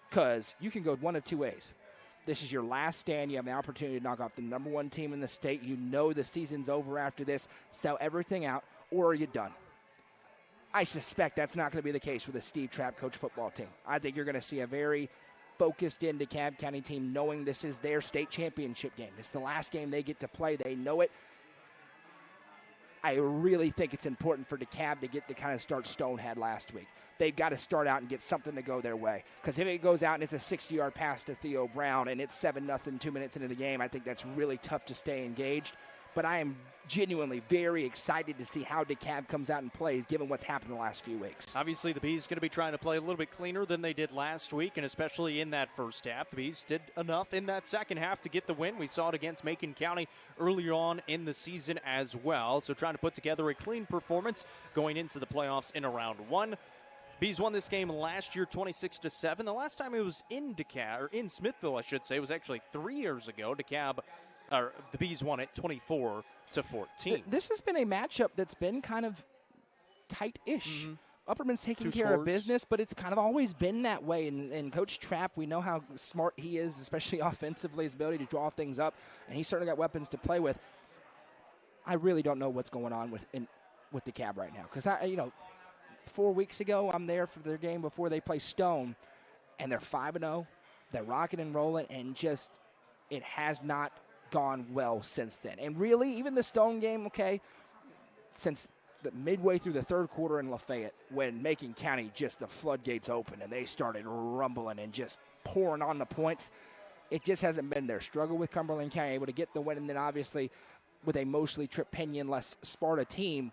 because you can go one of two ways. This is your last stand. You have the opportunity to knock off the number 1 team in the state. You know the season's over after this. Sell everything out, or are you done? I suspect that's not going to be the case with a Steve Trapp coach football team. I think you're going to see a very focused in DeKalb County team knowing this is their state championship game. It's the last game they get to play. They know it. I really think it's important for DeKalb to get the kind of start Stone had last week. They've got to start out and get something to go their way. Because if it goes out and it's a 60-yard pass to Theo Brown and it's 7-0 2 minutes into the game, I think that's really tough to stay engaged. But I am genuinely very excited to see how DeKalb comes out and plays, given what's happened in the last few weeks. Obviously, the Bees going to be trying to play a little bit cleaner than they did last week, and especially in that first half. The Bees did enough in that second half to get the win. We saw it against Macon County earlier on in the season as well. So trying to put together a clean performance going into the playoffs in round one. Bees won this game last year 26-7. The last time it was in DeKalb, or in Smithville, I should say, was actually 3 years ago. The Bees won it 24-14. This has been a matchup that's been kind of tight-ish. Upperman's taking care of business, but it's kind of always been that way. And Coach Trapp, we know how smart he is, especially offensively, his ability to draw things up, and he's certainly got weapons to play with. I really don't know what's going on with DeKalb right now, because 4 weeks ago I'm there for their game before they play Stone, and they're 5-0. They're rocking and rolling, and just it has not gone well since then. And really, even the Stone game, since the midway through the third quarter in Lafayette, when Macon County, just the floodgates opened and they started rumbling and just pouring on the points, it just hasn't been their struggle with Cumberland County, able to get the win, and then obviously with a mostly Trip Pinion-less Sparta team.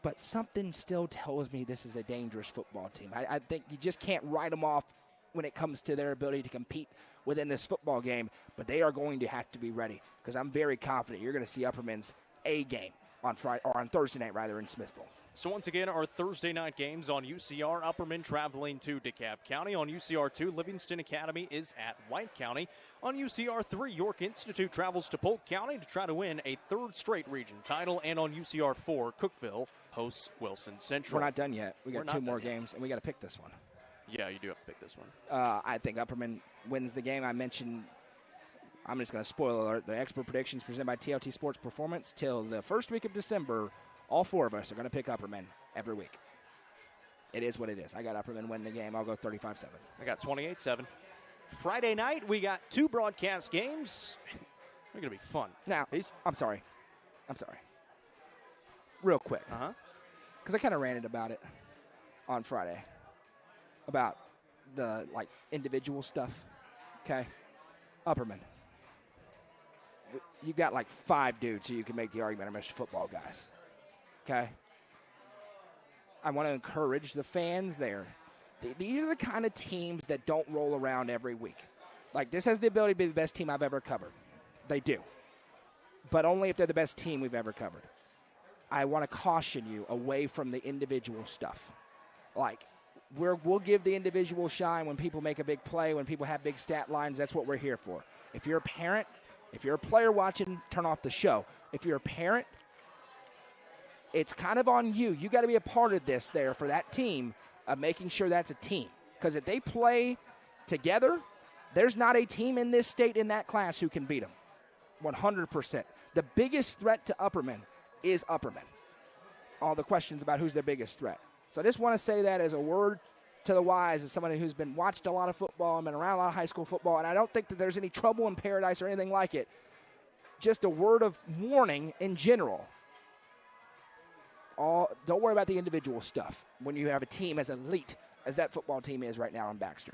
But something still tells me this is a dangerous football team. I think you just can't write them off when it comes to their ability to compete within this football game, but they are going to have to be ready, because I'm very confident you're going to see Upperman's A game on Thursday night in Smithville. So once again, our Thursday night games on UCR. Upperman traveling to DeKalb County. On UCR 2, Livingston Academy is at White County. On UCR 3, York Institute travels to Polk County to try to win a third straight region title. And on UCR 4, Cookeville hosts Wilson Central. We're not done yet. We got two more games, and we got to pick this one. Yeah, you do have to pick this one. I think Upperman wins the game. I mentioned, I'm just going to spoil alert, the expert predictions presented by TLT Sports Performance. Till the first week of December, all four of us are going to pick Upperman every week. It is what it is. I got Upperman winning the game. I'll go 35-7. I got 28-7. Friday night, we got two broadcast games. They're going to be fun. Now, I'm sorry. Real quick. Because I kind of ranted about it on Friday. About the individual stuff. Okay? Upperman. You got 5 dudes who you can make the argument are Mr. Football guys. Okay? I want to encourage the fans there. These are the kind of teams that don't roll around every week. This has the ability to be the best team I've ever covered. They do. But only if they're the best team we've ever covered. I want to caution you away from the individual stuff. We'll give the individual shine when people make a big play, when people have big stat lines. That's what we're here for. If you're a parent, if you're a player watching, turn off the show. If you're a parent, it's kind of on you. You got to be a part of this there for that team of making sure that's a team. Because if they play together, there's not a team in this state in that class who can beat them. 100%. The biggest threat to Upperman is Upperman. All the questions about who's their biggest threat. So I just want to say that as a word to the wise, as somebody who's watched a lot of football and been around a lot of high school football, and I don't think that there's any trouble in paradise or anything like it. Just a word of warning in general. Don't worry about the individual stuff when you have a team as elite as that football team is right now in Baxter.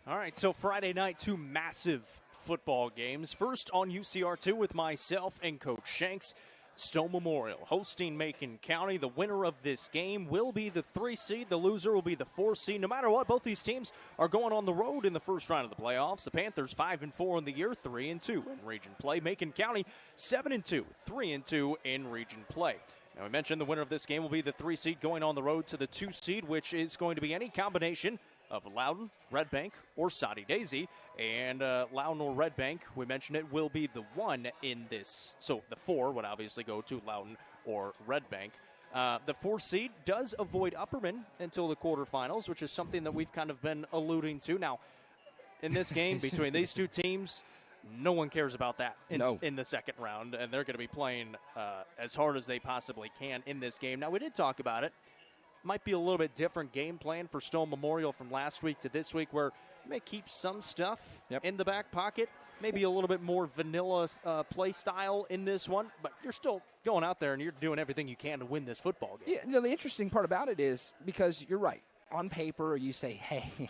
All right, so Friday night, two massive football games. First on UCR2 with myself and Coach Shanks. Stone Memorial hosting Macon County. The winner of this game will be the 3 seed. The loser will be the 4 seed. No matter what, both these teams are going on the road in the first round of the playoffs. The Panthers 5-4 in the year, 3-2 in region play. Macon County 7-2, 3-2 in region play. Now, we mentioned the winner of this game will be the 3 seed going on the road to the 2 seed, which is going to be any combination of Loudon, Red Bank, or Soddy Daisy. And Loudon or Red Bank, we mentioned it, will be the 1 in this. So the 4 would obviously go to Loudon or Red Bank. The 4 seed does avoid Upperman until the quarterfinals, which is something that we've kind of been alluding to. Now, in this game between these two teams, no one cares about that in the second round, and they're going to be playing as hard as they possibly can in this game. Now, we did talk about it. might be a little bit different game plan for Stone Memorial from last week to this week, where you may keep some stuff in the back pocket. Maybe a little bit more vanilla play style in this one, but you're still going out there and you're doing everything you can to win this football game. Yeah, the interesting part about it is, because you're right, on paper you say, hey,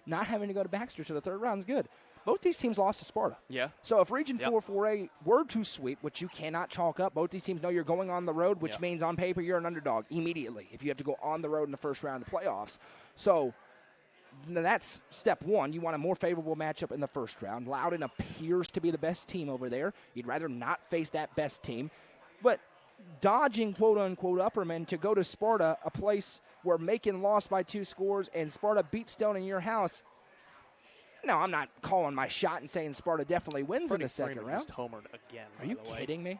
not having to go to Baxter to the third round is good. Both these teams lost to Sparta. Yeah. So if Region 4 4A were to sweep, which you cannot chalk up, both these teams know you're going on the road, which means on paper you're an underdog immediately if you have to go on the road in the first round of the playoffs. So that's step one. You want a more favorable matchup in the first round. Loudon appears to be the best team over there. You'd rather not face that best team. But dodging quote-unquote Upperman to go to Sparta, a place where Macon lost by 2 scores and Sparta beat Stone in your house. No, I'm not calling my shot and saying Sparta definitely wins in the second round. Just homered again. Are you kidding me?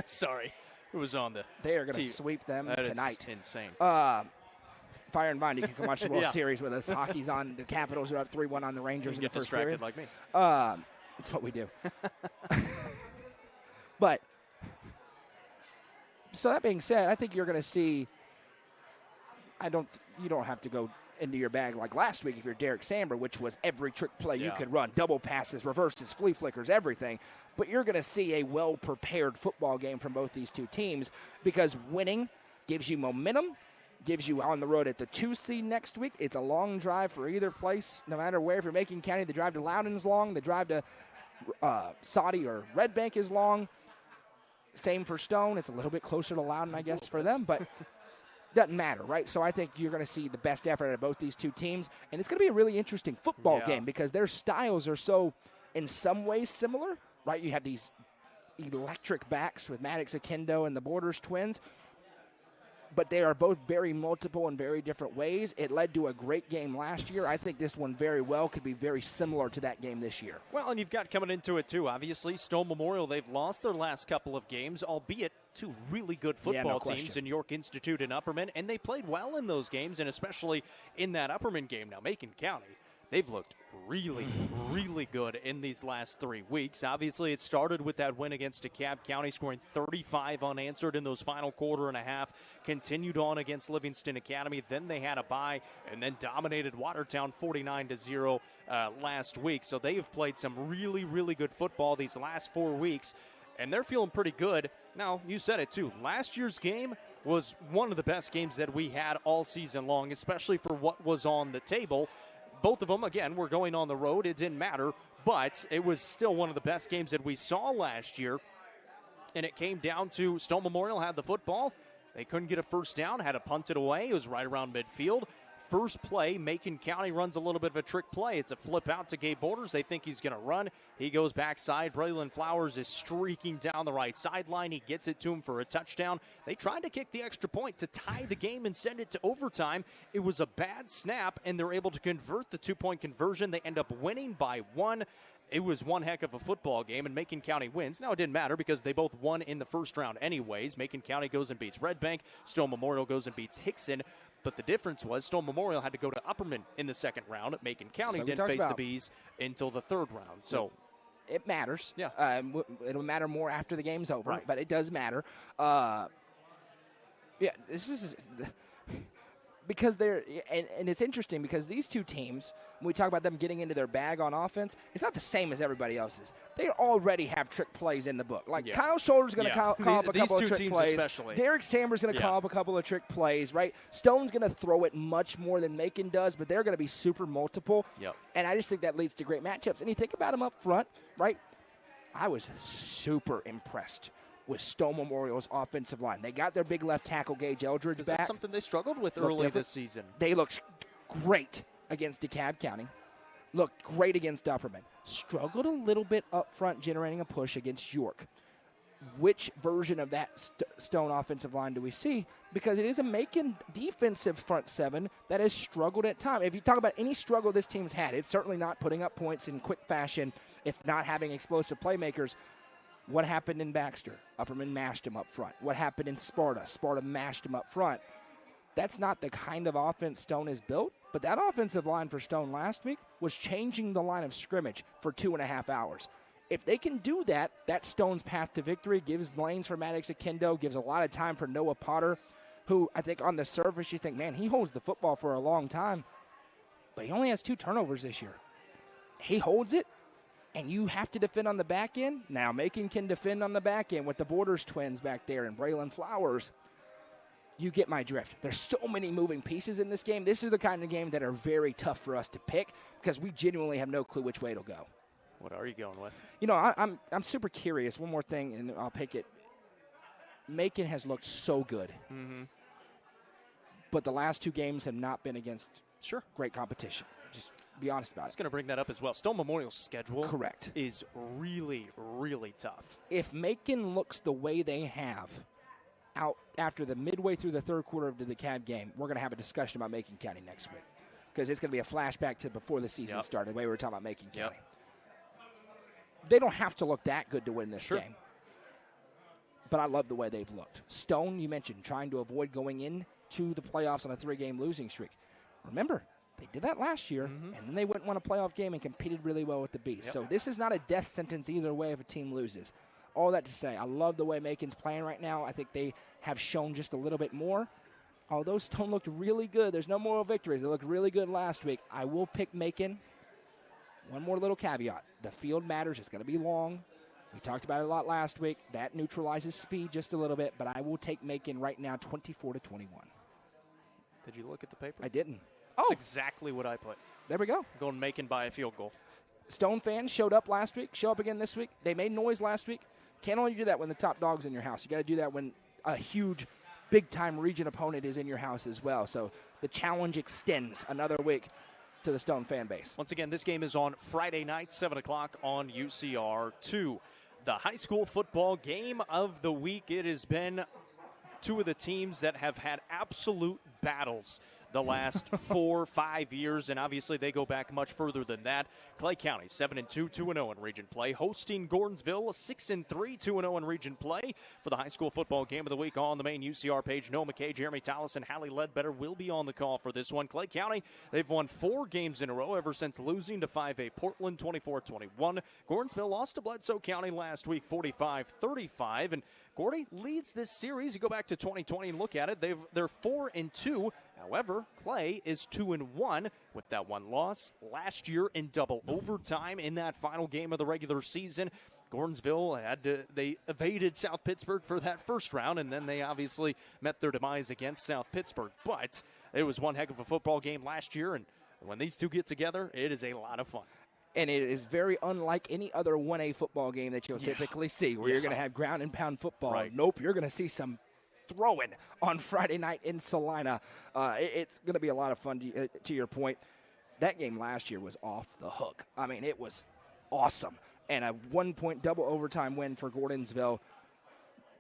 Sorry. It was on the They are going to sweep them tonight. Is insane. Fire and Vine, you can come watch the World Series with us. Hockey's on. The Capitals are up 3-1 on the Rangers in the first period. Get distracted like me. It's what we do. But, so that being said, I think you're going to see, you don't have to go into your bag like last week if you're Derek Samber, which was every trick play you could run, double passes, reverses, flea flickers, everything. But you're going to see a well-prepared football game from both these two teams, because winning gives you momentum, gives you on the road at the 2 seed next week. It's a long drive for either place, no matter where. If you're Macon County, the drive to Loudon is long. The drive to Saudi or Red Bank is long. Same for Stone. It's a little bit closer to Loudon, I guess, for them, but doesn't matter, right? So I think you're going to see the best effort out of both these two teams, and it's going to be a really interesting football game because their styles are so, in some ways, similar, right? You have these electric backs with Maddox Akendo and the Borders twins, but they are both very multiple in very different ways. It led to a great game last year. I think this one very well could be very similar to that game this year. Well, and you've got coming into it, too, obviously, Stone Memorial, they've lost their last couple of games, albeit two really good football teams in York Institute and Upperman, and they played well in those games, and especially in that Upperman game. Now, Macon County, they've looked really, really good in these last 3 weeks. Obviously, it started with that win against DeKalb County, scoring 35 unanswered in those final quarter and a half. Continued on against Livingston Academy. Then they had a bye and then dominated Watertown 49-0 last week. So they have played some really, really good football these last 4 weeks, and they're feeling pretty good. Now, you said it, too. Last year's game was one of the best games that we had all season long, especially for what was on the table. Both of them, again, were going on the road. It didn't matter, but it was still one of the best games that we saw last year. And it came down to Stone Memorial had the football. They couldn't get a first down, had to punt it away. It was right around midfield. First play, Macon County runs a little bit of a trick play. It's a flip out to Gabe Borders. They think he's going to run. He goes backside. Braylon Flowers is streaking down the right sideline. He gets it to him for a touchdown. They tried to kick the extra point to tie the game and send it to overtime. It was a bad snap, and they're able to convert the 2-point conversion. They end up winning by 1. It was one heck of a football game, and Macon County wins. Now, it didn't matter because they both won in the first round anyways. Macon County goes and beats Red Bank. Stone Memorial goes and beats Hickson. But the difference was Stone Memorial had to go to Upperman in the second round. Macon County didn't face the Bees until the third round. So it matters. Yeah. It'll matter more after the game's over, but it does matter. This is because they're and it's interesting because these two teams, when we talk about them getting into their bag on offense, it's not the same as everybody else's. They already have trick plays in the book. Like Kyle Shoulder's going to call up a couple of trick plays. Especially. Derek Samber's going to call up a couple of trick plays, right? Stone's going to throw it much more than Macon does, but they're going to be super multiple. Yep. And I just think that leads to great matchups. And you think about them up front, right? I was super impressed with Stone Memorial's offensive line. They got their big left tackle, Gage Eldridge, back. That's something they struggled with early this season. They looked great against DeKalb County. Looked great against Upperman. Struggled a little bit up front generating a push against York. Which version of that Stone offensive line do we see? Because it is a Macon defensive front seven that has struggled at times. If you talk about any struggle this team's had, it's certainly not putting up points in quick fashion. It's not having explosive playmakers. What happened in Baxter? Upperman mashed him up front. What happened in Sparta? Sparta mashed him up front. That's not the kind of offense Stone has built, but that offensive line for Stone last week was changing the line of scrimmage for 2.5 hours. If they can do that, that's Stone's path to victory. Gives lanes for Maddox Akendo, gives a lot of time for Noah Potter, who I think on the surface you think, man, he holds the football for a long time, but he only has 2 turnovers this year. He holds it, and you have to defend on the back end. Now, Macon can defend on the back end with the Borders twins back there and Braylon Flowers. You get my drift. There's so many moving pieces in this game. This is the kind of game that are very tough for us to pick because we genuinely have no clue which way it'll go. What are you going with? You know, I'm super curious. One more thing, and I'll pick it. Macon has looked so good. Mm-hmm. But the last 2 games have not been against great competition. Just be honest about it. I was going to bring that up as well. Stone Memorial's schedule correct is really, really tough. If Macon looks the way they have out after the midway through the third quarter of the DeKalb game, we're going to have a discussion about Macon County next week because it's going to be a flashback to before the season started, the way we were talking about Macon County. They don't have to look that good to win this game. But I love the way they've looked. Stone, you mentioned, trying to avoid going into the playoffs on a 3-game losing streak. Remember, they did that last year, and then they went and won a playoff game and competed really well with the Beast. So this is not a death sentence either way if a team loses. All that to say, I love the way Macon's playing right now. I think they have shown just a little bit more. Although Stone looked really good, there's no moral victories. They looked really good last week. I will pick Macon. One more little caveat. The field matters. It's going to be long. We talked about it a lot last week. That neutralizes speed just a little bit, but I will take Macon right now 24-21. Did you look at the paper? I didn't. That's exactly what I put. There we go. I'm going Macon by a field goal. Stone fans showed up last week, show up again this week. They made noise last week. Can't only do that when the top dog's in your house. You got to do that when a huge, big-time region opponent is in your house as well. So the challenge extends another week to the Stone fan base. Once again, this game is on Friday night, 7 o'clock on UCR2. The high school football game of the week. It has been 2 of the teams that have had absolute battles the last 4 or 5 years, and obviously they go back much further than that. Clay County 7-2, 2-0 in region play, hosting Gordonsville 6-3, 2-0 in region play. For the high school football game of the week on the main UCR page, Noah McKay, Jeremy Tallis, and Hallie Ledbetter will be on the call for this one. Clay County, they've won 4 games in a row ever since losing to 5A Portland 24-21. Gordonsville lost to Bledsoe County last week 45-35, and Gordy leads this series. You go back to 2020 and look at it. They're 4-2. However, Clay is 2-1 with that one loss last year in double overtime in that final game of the regular season. Gordonsville they evaded South Pittsburgh for that first round, and then they obviously met their demise against South Pittsburgh. But it was one heck of a football game last year, and when these two get together, it is a lot of fun. And it is very unlike any other 1A football game that you'll typically see, where you're going to have ground and pound football. Right. Nope, you're going to see some throwing on Friday night in Salina. It's going to be a lot of fun, to your point. That game last year was off the hook. I mean, it was awesome. And a 1-point double overtime win for Gordonsville.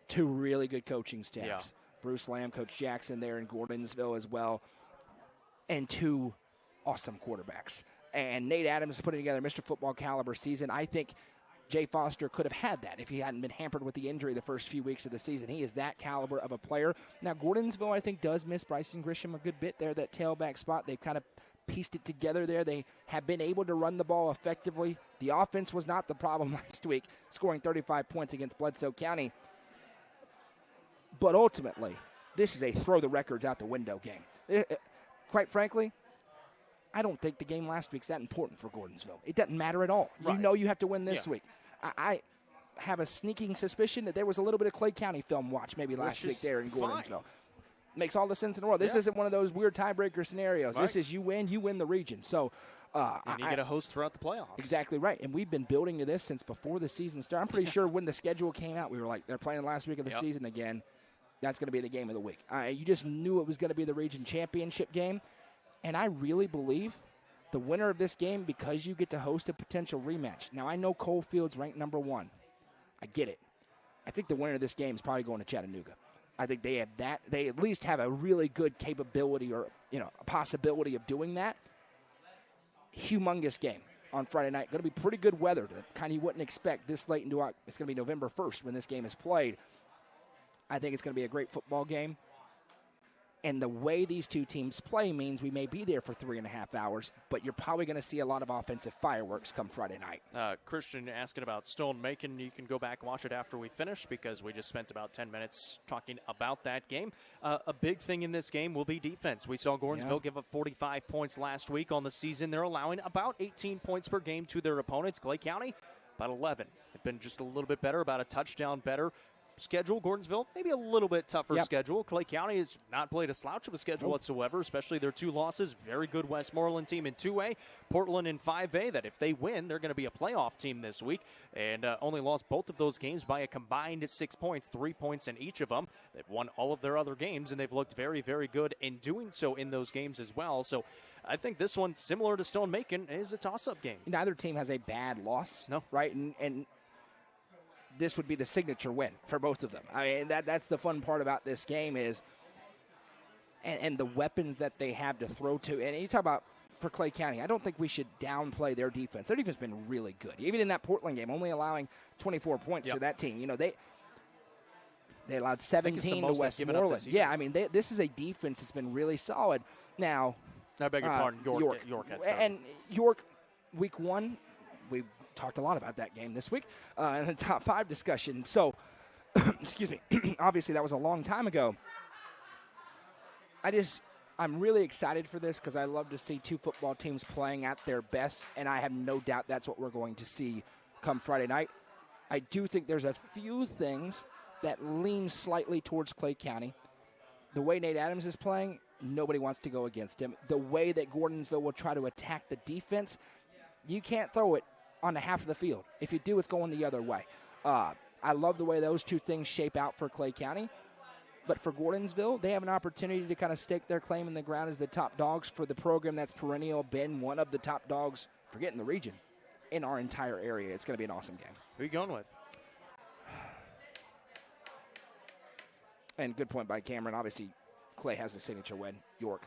2 really good coaching staffs. Yeah. Bruce Lamb, Coach Jackson there in Gordonsville as well. And 2 awesome quarterbacks. And Nate Adams putting together Mr. Football caliber season. I think Jay Foster could have had that if he hadn't been hampered with the injury the first few weeks of the season. He is that caliber of a player. Now, Gordonsville, I think, does miss Bryson Grisham a good bit there, that tailback spot. They've kind of pieced it together there. They have been able to run the ball effectively. The offense was not the problem last week, scoring 35 points against Bledsoe County. But ultimately, this is a throw the records out the window game. Quite frankly, I don't think the game last week's that important for Gordonsville. It doesn't matter at all. Right. You know you have to win this week. I have a sneaking suspicion that there was a little bit of Clay County film watch maybe last week there in Gordonsville. Makes all the sense in the world. This isn't one of those weird tiebreaker scenarios. Right. This is you win the region. So, and you get a host throughout the playoffs. Exactly right. And we've been building to this since before the season started. I'm pretty sure when the schedule came out, we were like, they're playing last week of the season again. That's going to be the game of the week. You just knew it was going to be the region championship game. And I really believe the winner of this game, because you get to host a potential rematch. Now, I know Coalfield's ranked number 1. I get it. I think the winner of this game is probably going to Chattanooga. I think they have that. They at least have a really good capability or, a possibility of doing that. Humongous game on Friday night. Going to be pretty good weather, the kind you wouldn't expect this late into October. It's going to be November 1st when this game is played. I think it's going to be a great football game. And the way these two teams play means we may be there for 3.5 hours, but you're probably going to see a lot of offensive fireworks come Friday night. Christian asking about Stone Macon. You can go back and watch it after we finish because we just spent about 10 minutes talking about that game. A big thing in this game will be defense. We saw Gordonsville give up 45 points last week on the season. They're allowing about 18 points per game to their opponents. Clay County, about 11. They've been just a little bit better, about a touchdown better. Schedule, Gordonsville, maybe a little bit tougher schedule. Clay County has not played a slouch of a schedule whatsoever, especially their 2 losses. Very good Westmoreland team in 2A, Portland in 5A, that if they win, they're going to be a playoff team this week, and only lost both of those games by a combined 6 points, 3 points in each of them. They've won all of their other games, and they've looked very, very good in doing so in those games as well. So I think this one, similar to Stone Macon, is a toss-up game. Neither team has a bad loss, no, right? And this would be the signature win for both of them. I mean, that's the fun part about this game is, and the weapons that they have to throw to. And you talk about for Clay County, I don't think we should downplay their defense. Their defense has been really good. Even in that Portland game, only allowing 24 points to that team. You know, they allowed 17 to Westmoreland. Yeah, I mean, this is a defense that's been really solid. Now, I beg your pardon, York and York, week 1, we talked a lot about that game this week in the top 5 discussion. So, excuse me, obviously that was a long time ago. I'm really excited for this because I love to see 2 football teams playing at their best, and I have no doubt that's what we're going to see come Friday night. I do think there's a few things that lean slightly towards Clay County. The way Nate Adams is playing, nobody wants to go against him. The way that Gordonsville will try to attack the defense, you can't throw it on the half of the field. If you do, it's going the other way. I love the way those 2 things shape out for Clay County. But for Gordonsville, they have an opportunity to kind of stake their claim in the ground as the top dogs for the program that's perennial, been one of the top dogs, forget in the region, in our entire area. It's going to be an awesome game. Who are you going with? And good point by Cameron. Obviously, Clay has a signature win, York.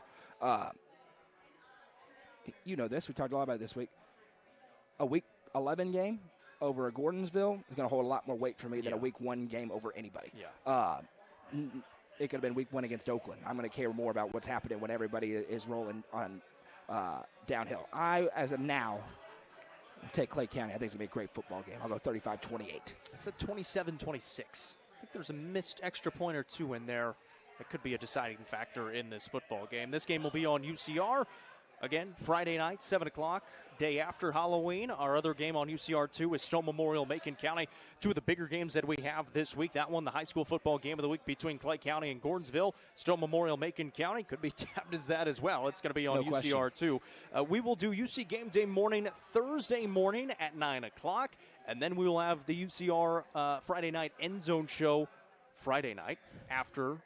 You know this. We talked a lot about it this week. A Week 11 game over a Gordonsville is going to hold a lot more weight for me than a Week 1 game over anybody. It could have been Week 1 against Oakland. I'm going to care more about what's happening when everybody is rolling on downhill. As of now, take Clay County. I think it's going to be a great football game. I'll go 35-28. I said 27-26. I think there's a missed extra point or 2 in there. It could be a deciding factor in this football game. This game will be on UCR. Again, Friday night, 7 o'clock, day after Halloween. Our other game on UCR2 is Stone Memorial, Macon County. 2 of the bigger games that we have this week. That one, the high school football game of the week between Clay County and Gordonsville. Stone Memorial, Macon County could be tabbed as that as well. It's going to be on UCR2. We will do UC Game Day morning, Thursday morning at 9 o'clock. And then we will have the UCR Friday night end zone show Friday night after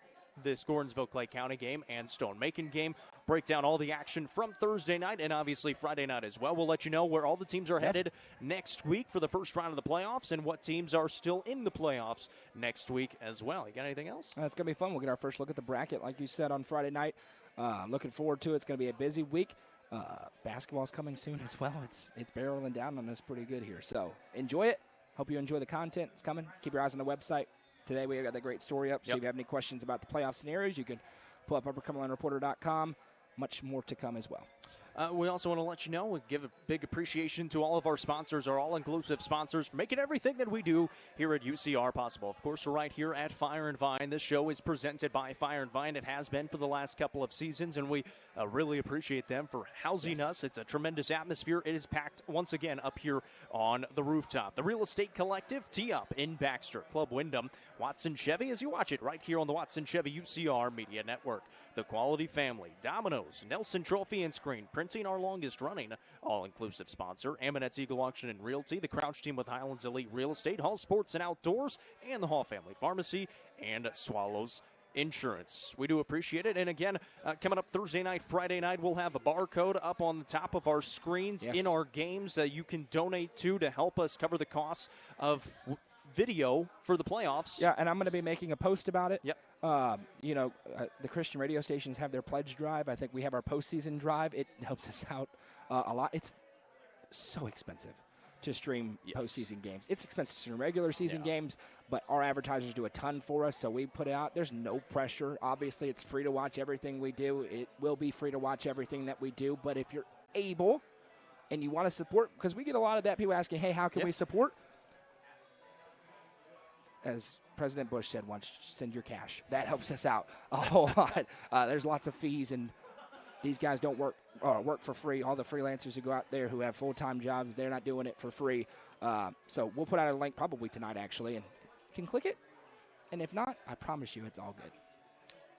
this Gordonsville Clay County game and Stone Macon game. Break down all the action from Thursday night and obviously Friday night as well. We'll let you know where all the teams are headed next week for the first round of the playoffs and what teams are still in the playoffs next week as well. You got anything else? It's going to be fun. We'll get our first look at the bracket, like you said, on Friday night. Looking forward to it. It's going to be a busy week. Basketball's coming soon as well. It's barreling down on us pretty good here. So enjoy it. Hope you enjoy the content. It's coming. Keep your eyes on the website. Today we got that great story up. So if you have any questions about the playoff scenarios, you can pull up uppercumberlandreporter.com. Much more to come as well. We also want to let you know, we give a big appreciation to all of our sponsors, our all-inclusive sponsors, for making everything that we do here at UCR possible. Of course, we're right here at Fire and Vine. This show is presented by Fire and Vine. It has been for the last couple of seasons, and we really appreciate them for housing us. It's a tremendous atmosphere. It is packed once again up here on the rooftop. The Real Estate Collective, Tee Up in Baxter, Club Wyndham, Watson Chevy, as you watch it right here on the Watson Chevy UCR Media Network. The Quality Family, Domino's, Nelson Trophy and Screen Printing, our longest-running all-inclusive sponsor, Amonette's Eagle Auction and Realty, the Crouch Team with Highlands Elite Real Estate, Hall Sports and Outdoors, and the Hall Family Pharmacy, and Swallows Insurance. We do appreciate it. And again, coming up Thursday night, Friday night, we'll have a barcode up on the top of our screens in our games that you can donate to help us cover the costs of video for the playoffs. Yeah, and I'm going to be making a post about it. Yep. The Christian radio stations have their pledge drive. I think we have our postseason drive. It helps us out a lot. It's so expensive to stream Yes. postseason games. It's expensive to stream regular season games, but our advertisers do a ton for us, so we put it out. There's no pressure. Obviously, it's free to watch everything we do. It will be free to watch everything that we do, but if you're able and you want to support, because we get a lot of that, people asking, hey, how can we support? As President Bush said once, send your cash. That helps us out a whole lot. There's lots of fees, and these guys don't work for free. All the freelancers who go out there who have full-time jobs, they're not doing it for free. So we'll put out a link probably tonight, actually, and you can click it. And if not, I promise you it's all good.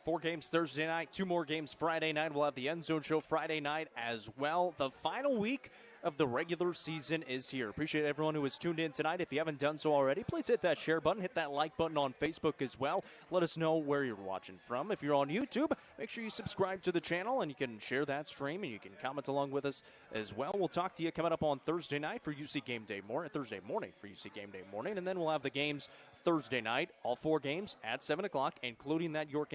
4 games Thursday night, 2 more games Friday night. We'll have the End Zone Show Friday night as well. The final week of the regular season is here. Appreciate everyone who has tuned in tonight. If you haven't done so already, please hit that share button, hit that like button on Facebook as well. Let us know where you're watching from. If you're on YouTube, make sure you subscribe to the channel and you can share that stream and you can comment along with us as well. We'll talk to you coming up on Thursday night for UC Game Day morning, Thursday morning for UC Game Day morning, and then we'll have the games Thursday night, all 4 games at 7 o'clock, including that York